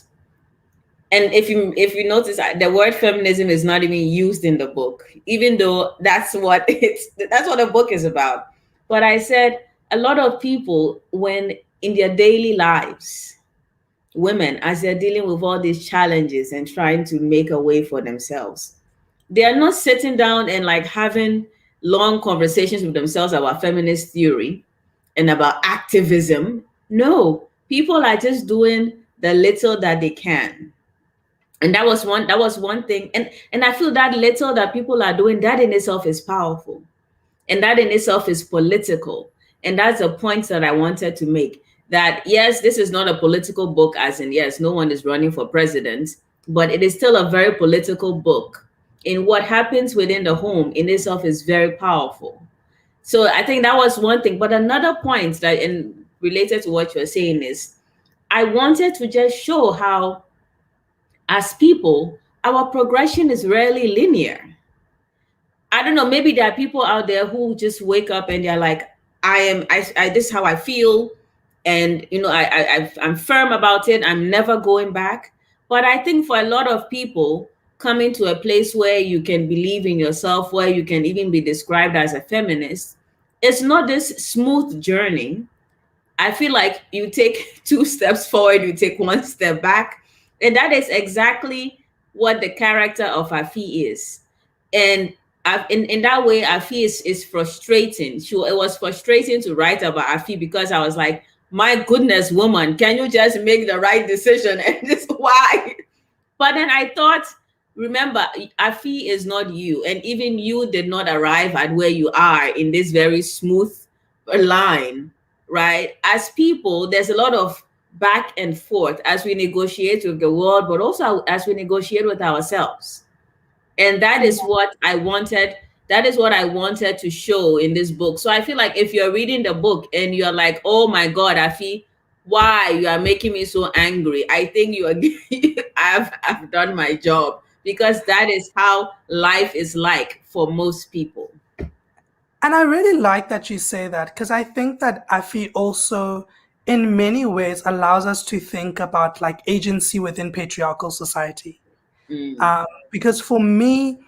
and if you notice, the word feminism is not even used in the book, even though that's what the book is about. But I said a lot of people, when in their daily lives, women, as they're dealing with all these challenges and trying to make a way for themselves, they are not sitting down and like having long conversations with themselves about feminist theory and about activism. No, people are just doing the little that they can. And that was one thing. And I feel that little that people are doing, that in itself is powerful. And that in itself is political. And that's a point that I wanted to make. That yes, this is not a political book, as in yes, no one is running for president, but it is still a very political book. In what happens within the home in itself is very powerful. So I think that was one thing. But another point that, and related to what you're saying, is I wanted to just show how, as people, our progression is rarely linear. I don't know, maybe there are people out there who just wake up and they're like, this is how I feel. And, I'm firm about it. I'm never going back. But I think for a lot of people, coming to a place where you can believe in yourself, where you can even be described as a feminist, it's not this smooth journey. I feel like you take 2 steps forward, you take 1 step back. And that is exactly what the character of Afi is. And in that way, Afi is frustrating. It was frustrating to write about Afi because I was like, my goodness, woman, can you just make the right decision? And this why But then I thought, remember, Afi is not you, and even you did not arrive at where you are in this very smooth line, right? As people, there's a lot of back and forth as we negotiate with the world, but also as we negotiate with ourselves. And that is what I wanted. That is what I wanted to show in this book. So I feel like if you're reading the book and you're like, oh my God, Afi, why you are making me so angry? I think you are I've done my job, because that is how life is like for most people. And I really like that you say that, because I think that Afi also, in many ways, allows us to think about like agency within patriarchal society. Because for me,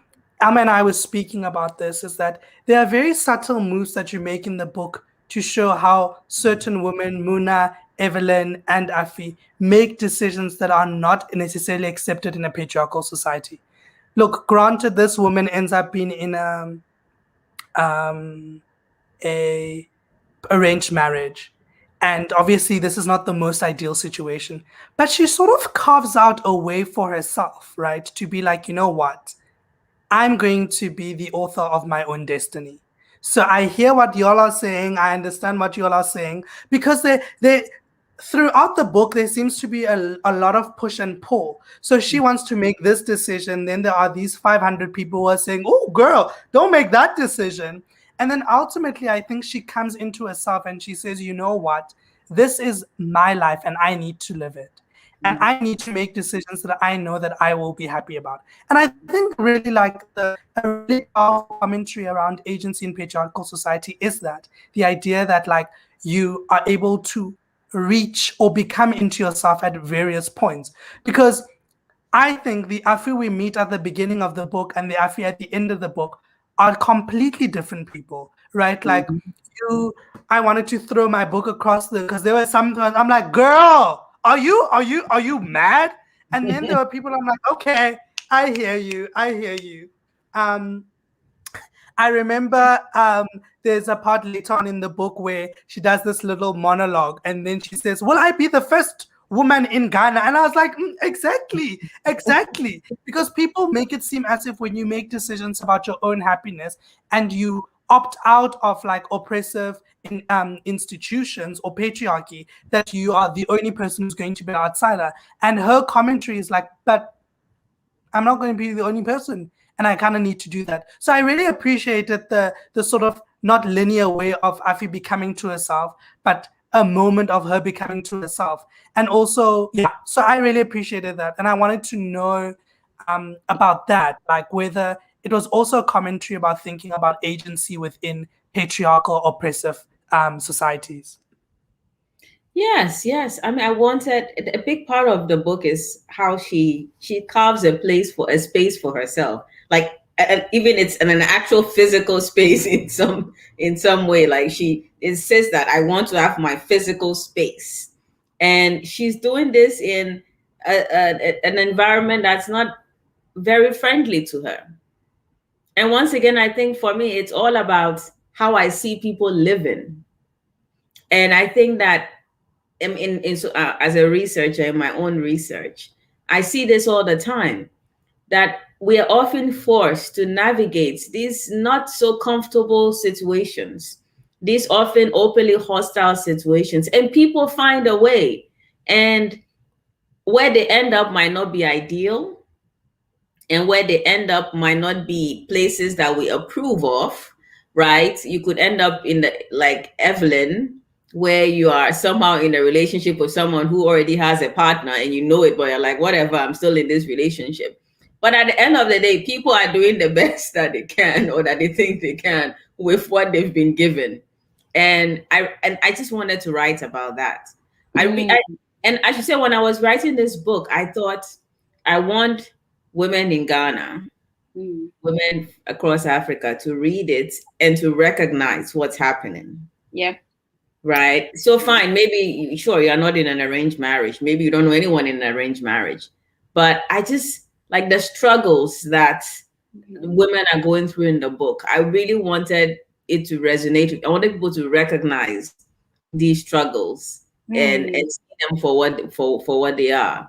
Amma and I was speaking about this, is that there are very subtle moves that you make in the book to show how certain women, Muna, Evelyn, and Afi, make decisions that are not necessarily accepted in a patriarchal society. Look, granted, this woman ends up being in a arranged marriage. And obviously, this is not the most ideal situation. But she sort of carves out a way for herself, right? To be like, you know what? I'm going to be the author of my own destiny. So I hear what y'all are saying. I understand what y'all are saying. Because they throughout the book, there seems to be a lot of push and pull. So she wants to make this decision. Then there are these 500 people who are saying, oh, girl, don't make that decision. And then ultimately, I think she comes into herself and she says, you know what? This is my life and I need to live it. And I need to make decisions that I know that I will be happy about. And I think really like a really powerful commentary around agency in patriarchal society is that the idea that like you are able to reach or become into yourself at various points. Because I think the Afi we meet at the beginning of the book and the Afi at the end of the book are completely different people, right? Like I wanted to throw my book across because there were sometimes I'm like, girl, are you mad? And then there were people I'm like, okay, I hear you. I remember there's a part later on in the book where she does this little monologue and then she says, will I be the first woman in Ghana? And I was like, exactly. Because people make it seem as if when you make decisions about your own happiness and you opt out of like oppressive institutions or patriarchy, that you are the only person who's going to be an outsider. And her commentary is like, but I'm not going to be the only person. And I kind of need to do that. So I really appreciated the sort of not linear way of Afi becoming to herself, but a moment of her becoming to herself. And also, yeah, so I really appreciated that. And I wanted to know about that, like whether it was also a commentary about thinking about agency within patriarchal oppressive societies. Yes. I mean, I wanted a big part of the book is how she carves a space for herself, like even it's in an actual physical space in some way. Like she insists that I want to have my physical space, and she's doing this in an environment that's not very friendly to her. And once again, I think for me, it's all about how I see people living, and I think that as a researcher in my own research, I see this all the time, that we are often forced to navigate these not so comfortable situations, these often openly hostile situations, and people find a way. And where they end up might not be ideal, and where they end up might not be places that we approve of, right? You could end up in like Evelyn, where you are somehow in a relationship with someone who already has a partner and you know it, but you're like, whatever, I'm still in this relationship. But at the end of the day, people are doing the best that they can or that they think they can with what they've been given. And I just wanted to write about that. And I should say, when I was writing this book, I thought I want women in Ghana, women across Africa to read it and to recognize what's happening. Yeah. Right. So fine, maybe, sure, you're not in an arranged marriage. Maybe you don't know anyone in an arranged marriage. But I just like the struggles that women are going through in the book. I really wanted it to resonate. I wanted people to recognize these struggles and see them for what they are.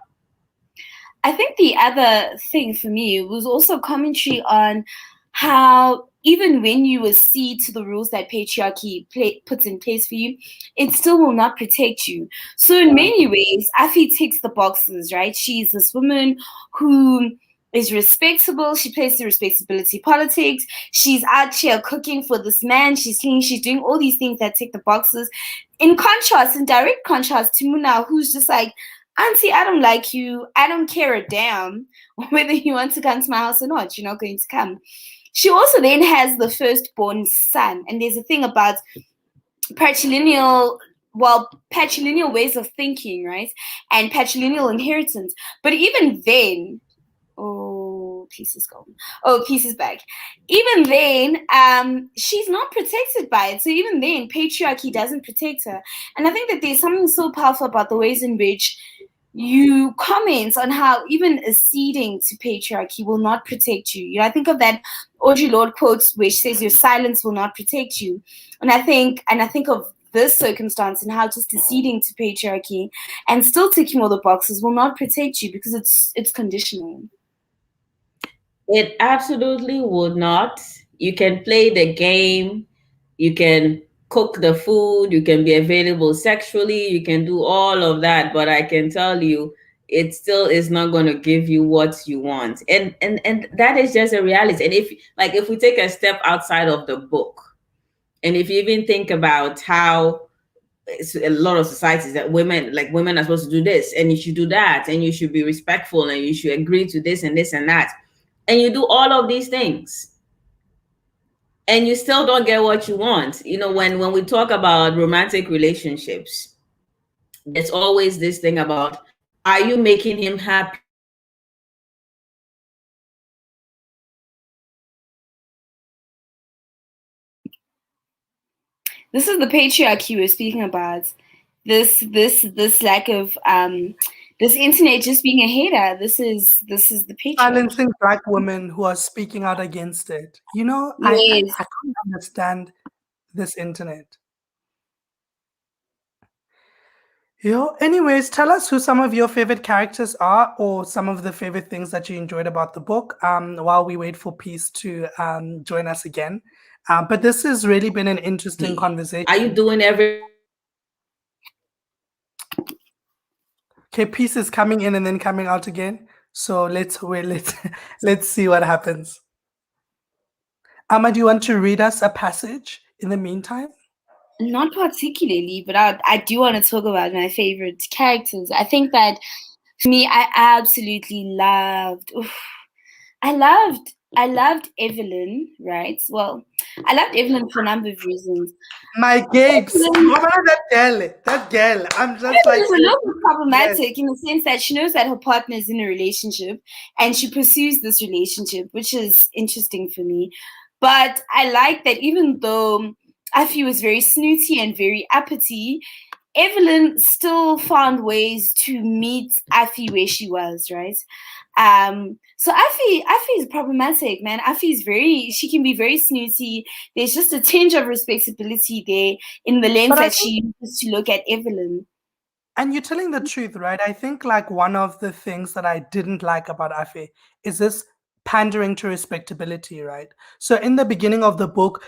I think the other thing for me was also commentary on how even when you accede to the rules that patriarchy puts in place for you, it still will not protect you. So in many ways, Afi ticks the boxes, right? She's this woman who is respectable. She plays the respectability politics. She's out here cooking for this man. She's cleaning. She's doing all these things that tick the boxes. In contrast, in direct contrast to Muna, who's just like, Auntie, I don't like you. I don't care a damn whether you want to come to my house or not. You're not going to come. She also then has the firstborn son. And there's a thing about patrilineal ways of thinking, right? And patrilineal inheritance. But even then, Peace is gone. Peace is back. Even then, she's not protected by it. So even then, patriarchy doesn't protect her. And I think that there's something so powerful about the ways in which you comment on how even acceding to patriarchy will not protect you. You know, I think of that Audre Lorde quote which says your silence will not protect you. And I think of this circumstance and how just acceding to patriarchy and still ticking all the boxes will not protect you because it's conditional. It absolutely would not. You can play the game, you can cook the food, you can be available sexually, you can do all of that, but I can tell you, it still is not going to give you what you want. And that is just a reality. And if we take a step outside of the book, and if you even think about how it's a lot of societies that women are supposed to do this and you should do that and you should be respectful and you should agree to this and this and that, and you do all of these things and you still don't get what you want. You know, when we talk about romantic relationships, there's always this thing about, are you making him happy? This is the patriarchy we're speaking about. This lack of this internet just being a hater. This is the patriarchy. Silencing Black women who are speaking out against it. You know, yes. I can't understand this internet. Anyways, tell us who some of your favorite characters are or some of the favorite things that you enjoyed about the book while we wait for Peace to join us again. But this has really been an interesting conversation. Are you doing Okay, Peace is coming in and then coming out again. So let's see what happens. Amma, do you want to read us a passage in the meantime? Not particularly, but I do want to talk about my favorite characters. I think that for me, I absolutely loved Evelyn, right? Well, I loved Evelyn for a number of reasons. My Gabes, that girl. I'm just like, it's a little bit problematic in the sense that she knows that her partner is in a relationship and she pursues this relationship, which is interesting for me. But I like that even though Afi was very snooty and very uppity, Evelyn still found ways to meet Afi where she was, right? So Afi is problematic, man. She can be very snooty. There's just a tinge of respectability there in the lens that she uses to look at Evelyn. And you're telling the truth, right? I think like one of the things that I didn't like about Afi is this pandering to respectability, right? So in the beginning of the book,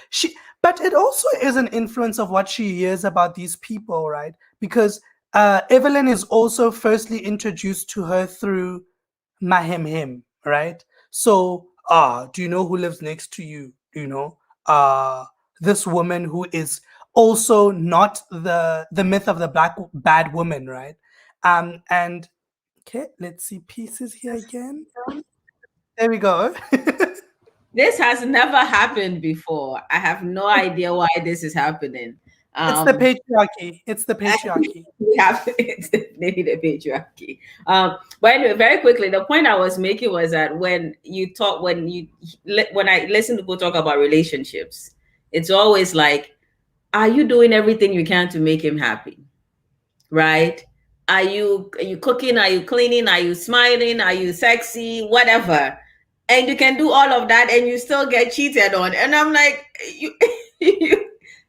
but it also is an influence of what she hears about these people, right? Because Evelyn is also firstly introduced to her through Mahim, right? So, do you know who lives next to you? You know, this woman who is also not the myth of the black bad woman, right? And okay, let's see, Pieces here again. There we go. This has never happened before. I have no idea why this is happening. It's the patriarchy. It's the patriarchy. It's maybe the patriarchy. But anyway, very quickly, the point I was making was that when I listen to people talk about relationships, it's always like, are you doing everything you can to make him happy? Right? Are you cooking? Are you cleaning? Are you smiling? Are you sexy? Whatever. And you can do all of that and you still get cheated on. And I'm like,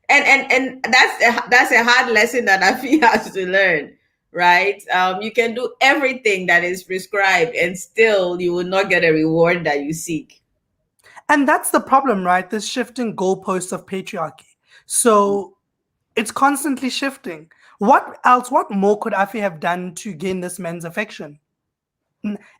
and that's a hard lesson that Afi has to learn, right? You can do everything that is prescribed and still you will not get a reward that you seek. And that's the problem, right? This shifting goalposts of patriarchy. So it's constantly shifting. What else, what more could Afi have done to gain this man's affection?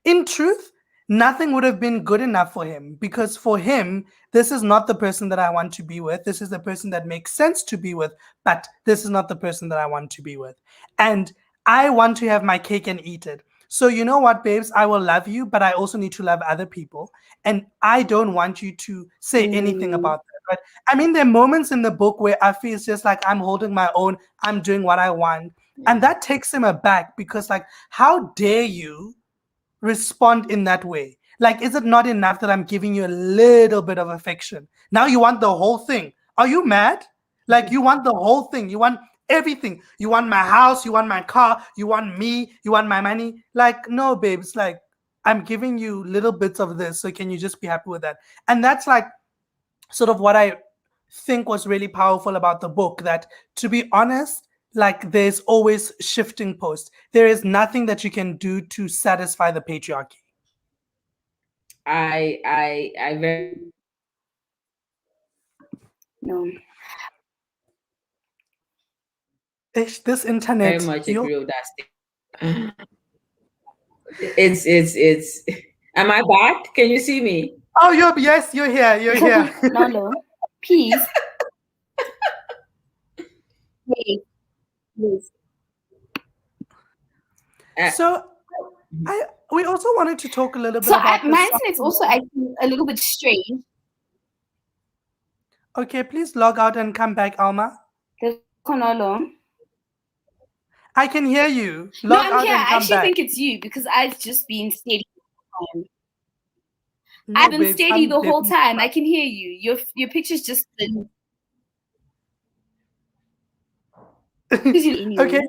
In truth, nothing would have been good enough for him, because for him, this is not the person that I want to be with. This is the person that makes sense to be with, but this is not the person that I want to be with. And I want to have my cake and eat it. So, you know what, babes? I will love you, but I also need to love other people. And I don't want you to say anything about that. Right? I mean, there are moments in the book where Afi is just like, I'm holding my own, I'm doing what I want. And that takes him aback, because, like, how dare you respond in that way? Like, is it not enough that I'm giving you a little bit of affection? Now you want the whole thing. Are you mad? Like, you want the whole thing. You want everything. You want my house. You want my car. You want me. You want my money. Like, no, babes. Like, I'm giving you little bits of this. So can you just be happy with that? And that's like sort of what I think was really powerful about the book, that, to be honest, like, there's always shifting posts. There is nothing that you can do to satisfy the patriarchy. I very No. This internet, very much agree with that statement. It's am I back? Can you see me? Oh, yes, you're here. You're here. Nalo, peace. Wait, please. So we also wanted to talk a little bit So about my internet's also acting a little bit strange. Okay, please log out and come back, Alma. Nalo. I can hear you. No, Log I'm out here. and I come actually back. think it's you, because I've just been steady the whole time. No, I've been babes, steady I'm the whole definitely time. I can hear you. Your picture's just been anyway. Okay.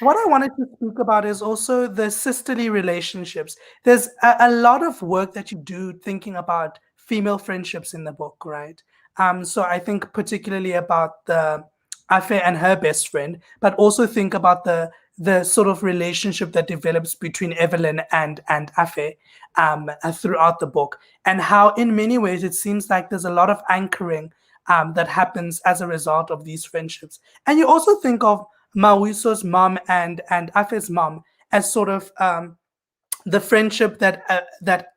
What I wanted to speak about is also the sisterly relationships. There's a lot of work that you do thinking about female friendships in the book, right? So I think particularly about the Afe and her best friend, but also think about the sort of relationship that develops between Evelyn and Afe throughout the book, and how in many ways it seems like there's a lot of anchoring that happens as a result of these friendships. And you also think of Mawiso's mom and Afe's mom as sort of the friendship that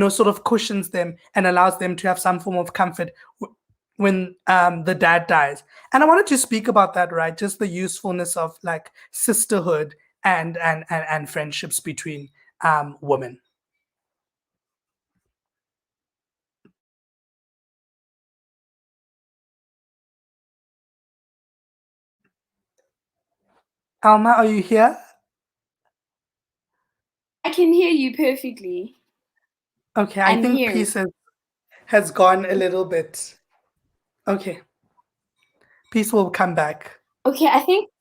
sort of cushions them and allows them to have some form of comfort when the dad dies. And I wanted to speak about that, right? Just the usefulness of like sisterhood and friendships between women. Alma, are you here? I can hear you perfectly. Okay, I think Peace has gone a little bit. Okay. Peace will come back. Okay, I think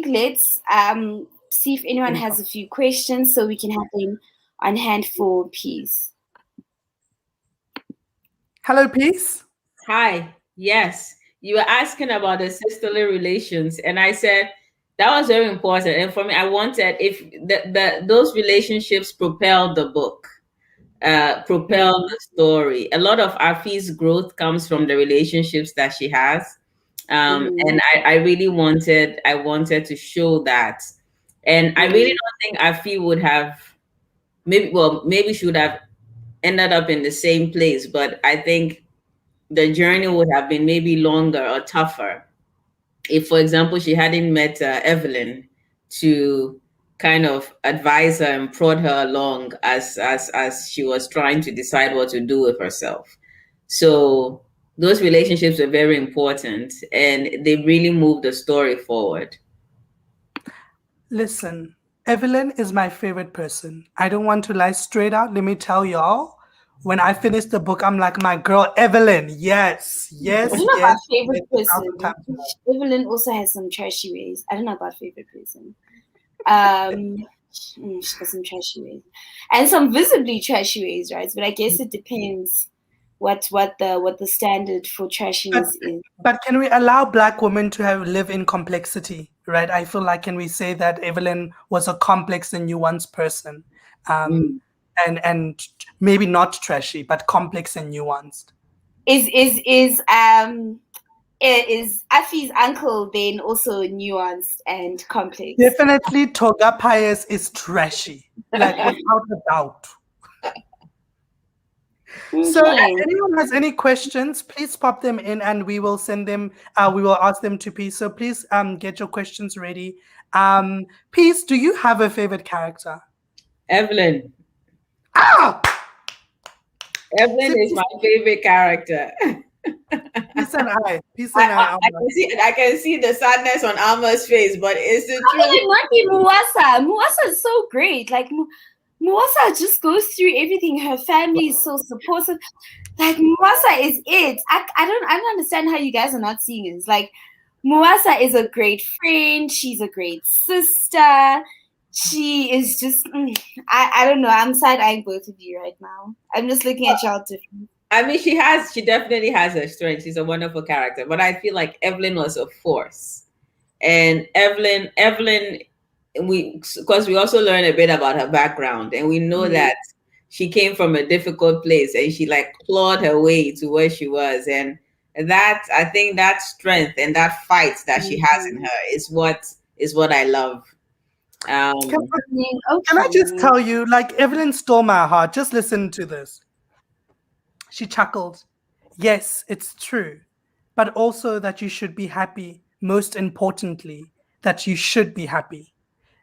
let's see if anyone has a few questions so we can have them on hand for Peace. Hello, Peace. Hi. Yes, you were asking about the sisterly relations, and I said that was very important. And for me, I wanted if those relationships propel the book, propel the story. A lot of Afi's growth comes from the relationships that she has, and I really wanted to show that. And I really don't think Afi would have maybe she would have ended up in the same place, but I think the journey would have been maybe longer or tougher if, for example, she hadn't met Evelyn to kind of advise her and prod her along as she was trying to decide what to do with herself. So those relationships are very important, and they really move the story forward. Listen, Evelyn is my favorite person. I don't want to lie straight out. Let me tell y'all, when I finished the book, I'm like, my girl, Evelyn. Yes, yes, I don't know yes. about favorite yes, person. Evelyn also has some trashy ways. I don't know about favorite person. She has some trashy ways. And some visibly trashy ways, right? But I guess it depends what the standard for trashiness is. But can we allow Black women to live in complexity, right? I feel like, can we say that Evelyn was a complex and nuanced person, and maybe not trashy, but complex and nuanced? Is Afi's uncle then also nuanced and complex? Definitely, Toga Pius is trashy, like without a doubt. So if anyone has any questions, please pop them in and we will send them, we will ask them to Peace. So please get your questions ready. Peace, do you have a favorite character? Evelyn. Ah! Evelyn is my favorite character. Peace and I. Peace and I. I can see the sadness on Alma's face, but it's the truth. Not Muasa. Muasa is so great. Like Muasa just goes through everything. Her family is so supportive. Like Muasa is it. I don't understand how you guys are not seeing it. It's like Muasa is a great friend. She's a great sister. She is just I don't know. I'm side-eyeing both of you right now. I'm just looking at y'all different. I mean, she definitely has her strength. She's a wonderful character, but I feel like Evelyn was a force. And Evelyn, because we also learn a bit about her background, and we know that she came from a difficult place and she like clawed her way to where she was. And that, I think that strength and that fight that she has in her is what I love. Can I just tell you, like, Evelyn stole my heart. Just listen to this. She chuckled. Yes, it's true. But also that you should be happy. Most importantly, that you should be happy.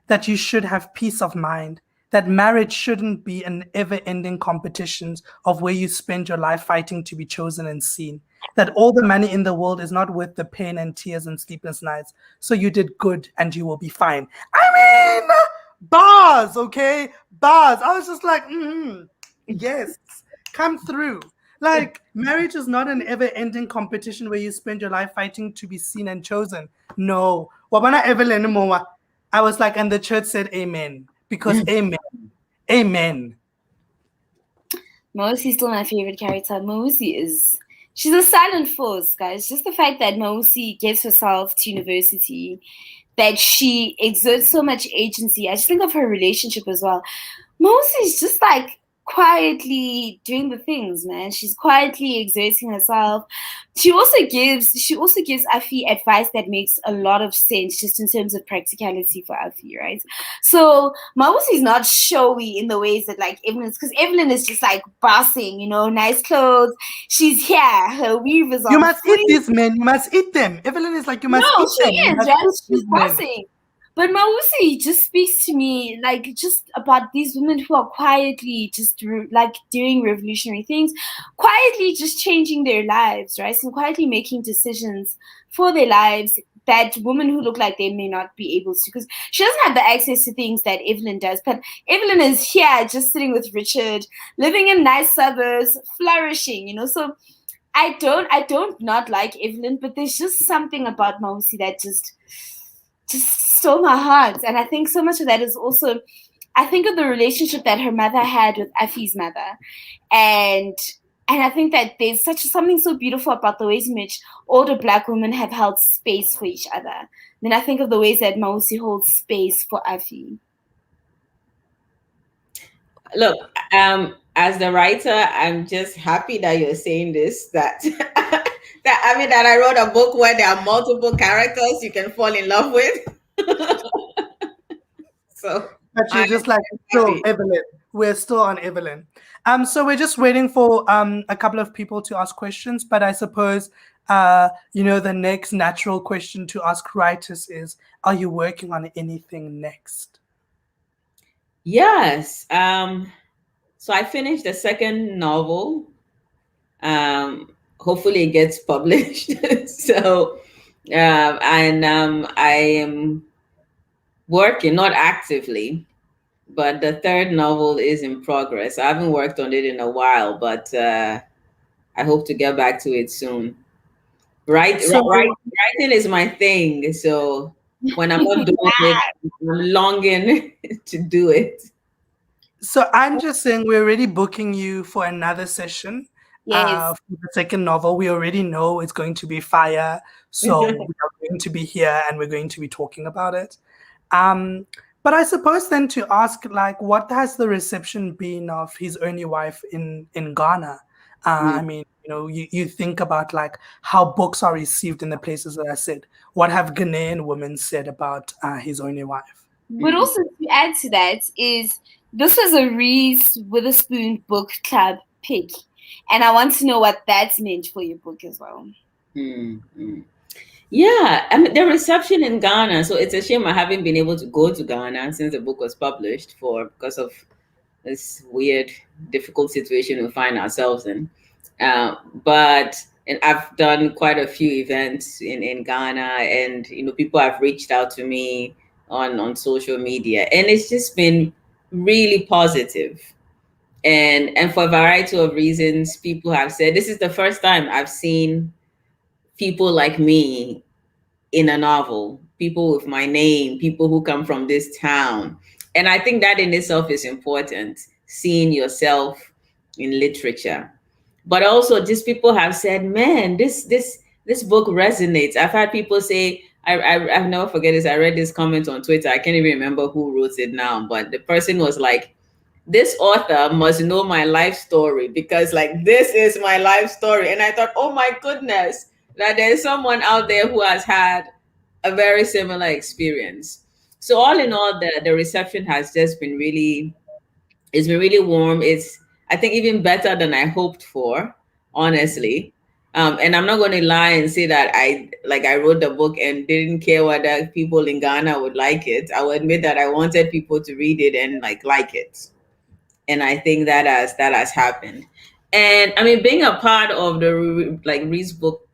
That you should have peace of mind. That marriage shouldn't be an ever-ending competition of where you spend your life fighting to be chosen and seen. That all the money in the world is not worth the pain and tears and sleepless nights. So you did good and you will be fine. I mean, bars, okay? Bars. I was just like, yes, come through. Like, marriage is not an ever-ending competition where you spend your life fighting to be seen and chosen. No. Wabana Evelyn Moa. I was like, and the church said amen. Because amen. Amen. Mausi is still my favorite character. She's a silent force, guys. Just the fact that Mausi gets herself to university, that she exerts so much agency. I just think of her relationship as well. Mausi is just like quietly doing the things, man. She's quietly exerting herself. She also gives Afi advice that makes a lot of sense just in terms of practicality for Afi, right? So Mausi is not showy in the ways that like Evelyn is, because Evelyn is just like bossing, nice clothes. She's here, her weave is on. You must eat these men. You must eat them. Evelyn is like, you must eat them. No, she is, right? She's bossing. But Mausi just speaks to me like just about these women who are quietly just like doing revolutionary things, quietly just changing their lives, right? And quietly making decisions for their lives that women who look like they may not be able to, because she doesn't have the access to things that Evelyn does. But Evelyn is here just sitting with Richard, living in nice suburbs, flourishing, So I don't not like Evelyn, but there's just something about Mausi that just stole my heart. And I think so much of that is also, I think of the relationship that her mother had with Afi's mother. And I think that there's something so beautiful about the ways in which older Black women have held space for each other. Then I think of the ways that Mausi holds space for Afi. Look, as the writer, I'm just happy that you're saying this, that that I wrote a book where there are multiple characters you can fall in love with. So, but you're just like, still Evelyn. We're still on Evelyn. So we're just waiting for a couple of people to ask questions. But I suppose the next natural question to ask writers is, are you working on anything next? Yes. So I finished the second novel. Hopefully it gets published. So, I am working, not actively, but the third novel is in progress. I haven't worked on it in a while, but I hope to get back to it soon. Writing is my thing. So when I'm not doing it, I'm longing to do it. So I'm just saying, we're already booking you for another session. Yes. For the second novel. We already know it's going to be fire, so we are going to be here and we're going to be talking about it. But I suppose then to ask, like, what has the reception been of His Only Wife in Ghana? I mean, you think about like how books are received in the places that I said. What have Ghanaian women said about His Only Wife? But also to add to that is this is a Reese Witherspoon book club pick. And I want to know what that's meant for your book as well. Yeah, I mean the reception in Ghana. So it's a shame I haven't been able to go to Ghana since the book was published because of this weird, difficult situation we find ourselves in. But and I've done quite a few events in Ghana, and people have reached out to me on social media, and it's just been really positive. And for a variety of reasons, people have said this is the first time I've seen people like me in a novel, people with my name, people who come from this town. And I think that in itself is important, seeing yourself in literature. But also just people have said, man, this book resonates. I've had people say, I've never forget this. I read this comment on Twitter. I can't even remember who wrote it now, but the person was like, this author must know my life story because like this is my life story. And I thought, oh my goodness, that there's someone out there who has had a very similar experience. So all in all, the reception has just been it's been really warm. It's, I think, even better than I hoped for, honestly. And I'm not going to lie and say that I wrote the book and didn't care whether people in Ghana would like it. I will admit that I wanted people to read it and like it. And I think that has happened. And I mean, being a part of the Reese book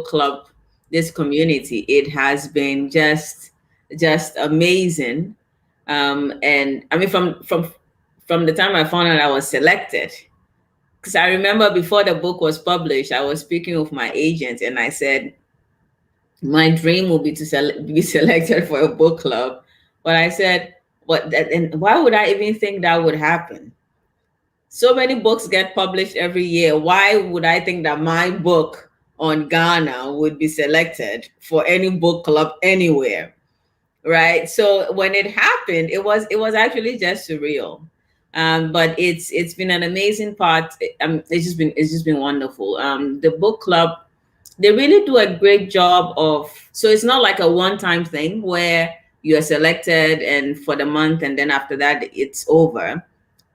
club, this community, it has been just amazing. And I mean, from the time I found out I was selected, because I remember before the book was published, I was speaking with my agent and I said, my dream will be to be selected for a book club. But I said, and why would I even think that would happen? So many books get published every year. Why would I think that my book on Ghana would be selected for any book club anywhere? Right. So when it happened, it was actually just surreal. But it's been an amazing part. It's just been wonderful. The book club, they really do a great job of, so it's not like a one-time thing where you are selected and for the month and then after that it's over.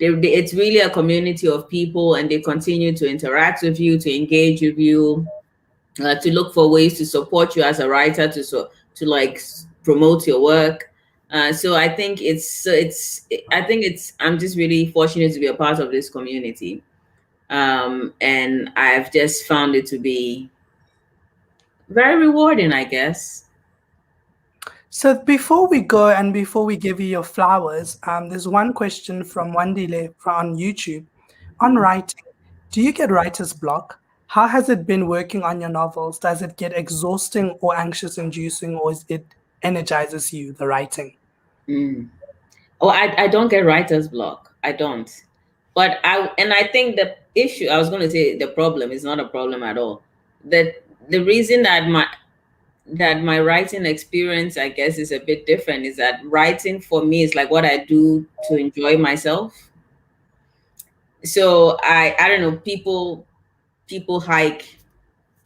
It's really a community of people, and they continue to interact with you, to engage with you, to look for ways to support you as a writer, to like promote your work. So I think I'm just really fortunate to be a part of this community, and I've just found it to be very rewarding, I guess. So before we go and before we give you your flowers, there's one question from Wandile on YouTube on writing. Do you get writer's block? How has it been working on your novels? Does it get exhausting or anxious inducing, or is it energizes you, the writing? Oh, I don't get writer's block. I don't. But I think the issue, I was going to say the problem is not a problem at all. The reason that my writing experience, I guess, is a bit different is that writing for me is like what I do to enjoy myself. So I don't know, people hike,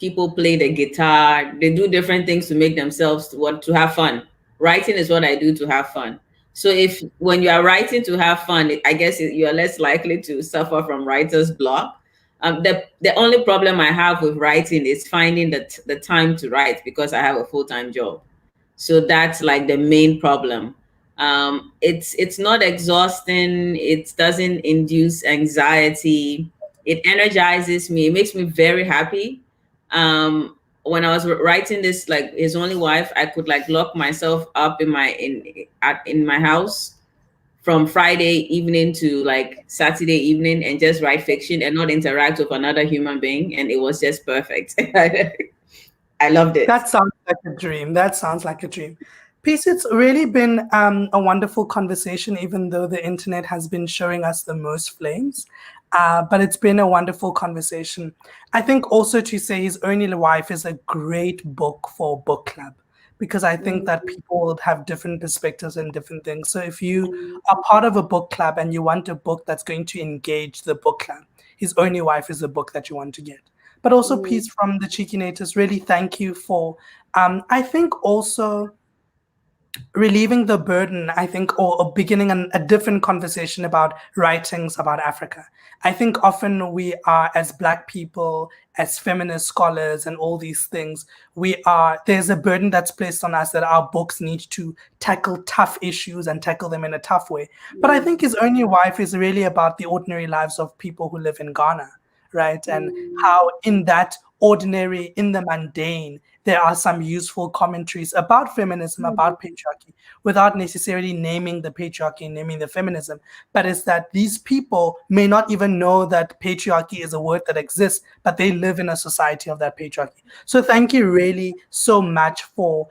people play the guitar, they do different things to make themselves to have fun. Writing is what I do to have fun. So when you are writing to have fun, I guess you are less likely to suffer from writer's block. The only problem I have with writing is finding the time to write because I have a full-time job. So that's like the main problem. It's not exhausting. It doesn't induce anxiety. It energizes me. It makes me very happy. When I was writing this, like His Only Wife, I could like lock myself up in my house from Friday evening to like Saturday evening and just write fiction and not interact with another human being, and it was just perfect. I loved it. That sounds like a dream. Peace, it's really been a wonderful conversation, even though the internet has been showing us the most flames. But it's been a wonderful conversation. I think also to say His Only Wife is a great book for book club, because I think that people will have different perspectives and different things. So if you are part of a book club and you want a book that's going to engage the book club, His Only Wife is a book that you want to get. But also Peace from the Cheekinators, really thank you for, I think also relieving the burden, I think, or beginning a different conversation about writings about Africa. I think often we are, as Black people, as feminist scholars, and all these things, there's a burden that's placed on us that our books need to tackle tough issues and tackle them in a tough way. But I think His Only Wife is really about the ordinary lives of people who live in Ghana, right? And how in that ordinary, in the mundane, there are some useful commentaries about feminism, about patriarchy, without necessarily naming the patriarchy and naming the feminism. But it's that these people may not even know that patriarchy is a word that exists, but they live in a society of that patriarchy. So thank you really so much for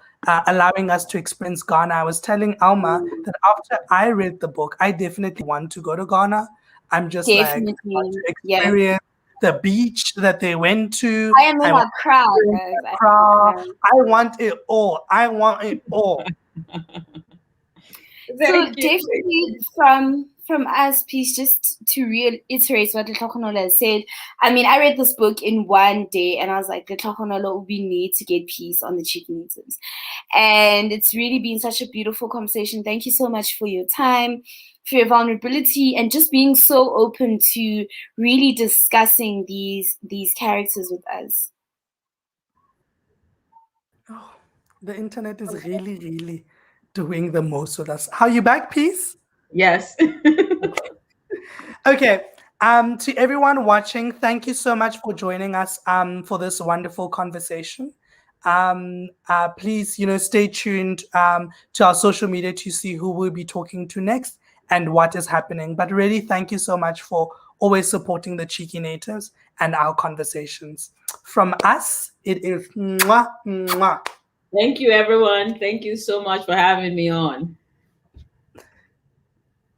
allowing us to experience Ghana. I was telling Alma that after I read the book, I definitely want to go to Ghana. I'm just Definitely. like, I want to experience the beach that they went to. I am in a crowd, guys. I want it all. I want it all. So definitely from us, Peace, just to reiterate what Letlokonola has said. I mean, I read this book in one day and I was like, Letlokonola, we need to get Peace on the Chicken Eaters. And it's really been such a beautiful conversation. Thank you so much for your time, for your vulnerability, and just being so open to really discussing these characters with us. Oh, the internet is really, really doing the most with us. How are you back, Peace? Yes. Okay. To everyone watching, thank you so much for joining us for this wonderful conversation. Please, stay tuned to our social media to see who we'll be talking to next and what is happening. But really, thank you so much for always supporting the Cheekinators and our conversations. From us, it is mwah, mwah. Thank you, everyone. Thank you so much for having me on.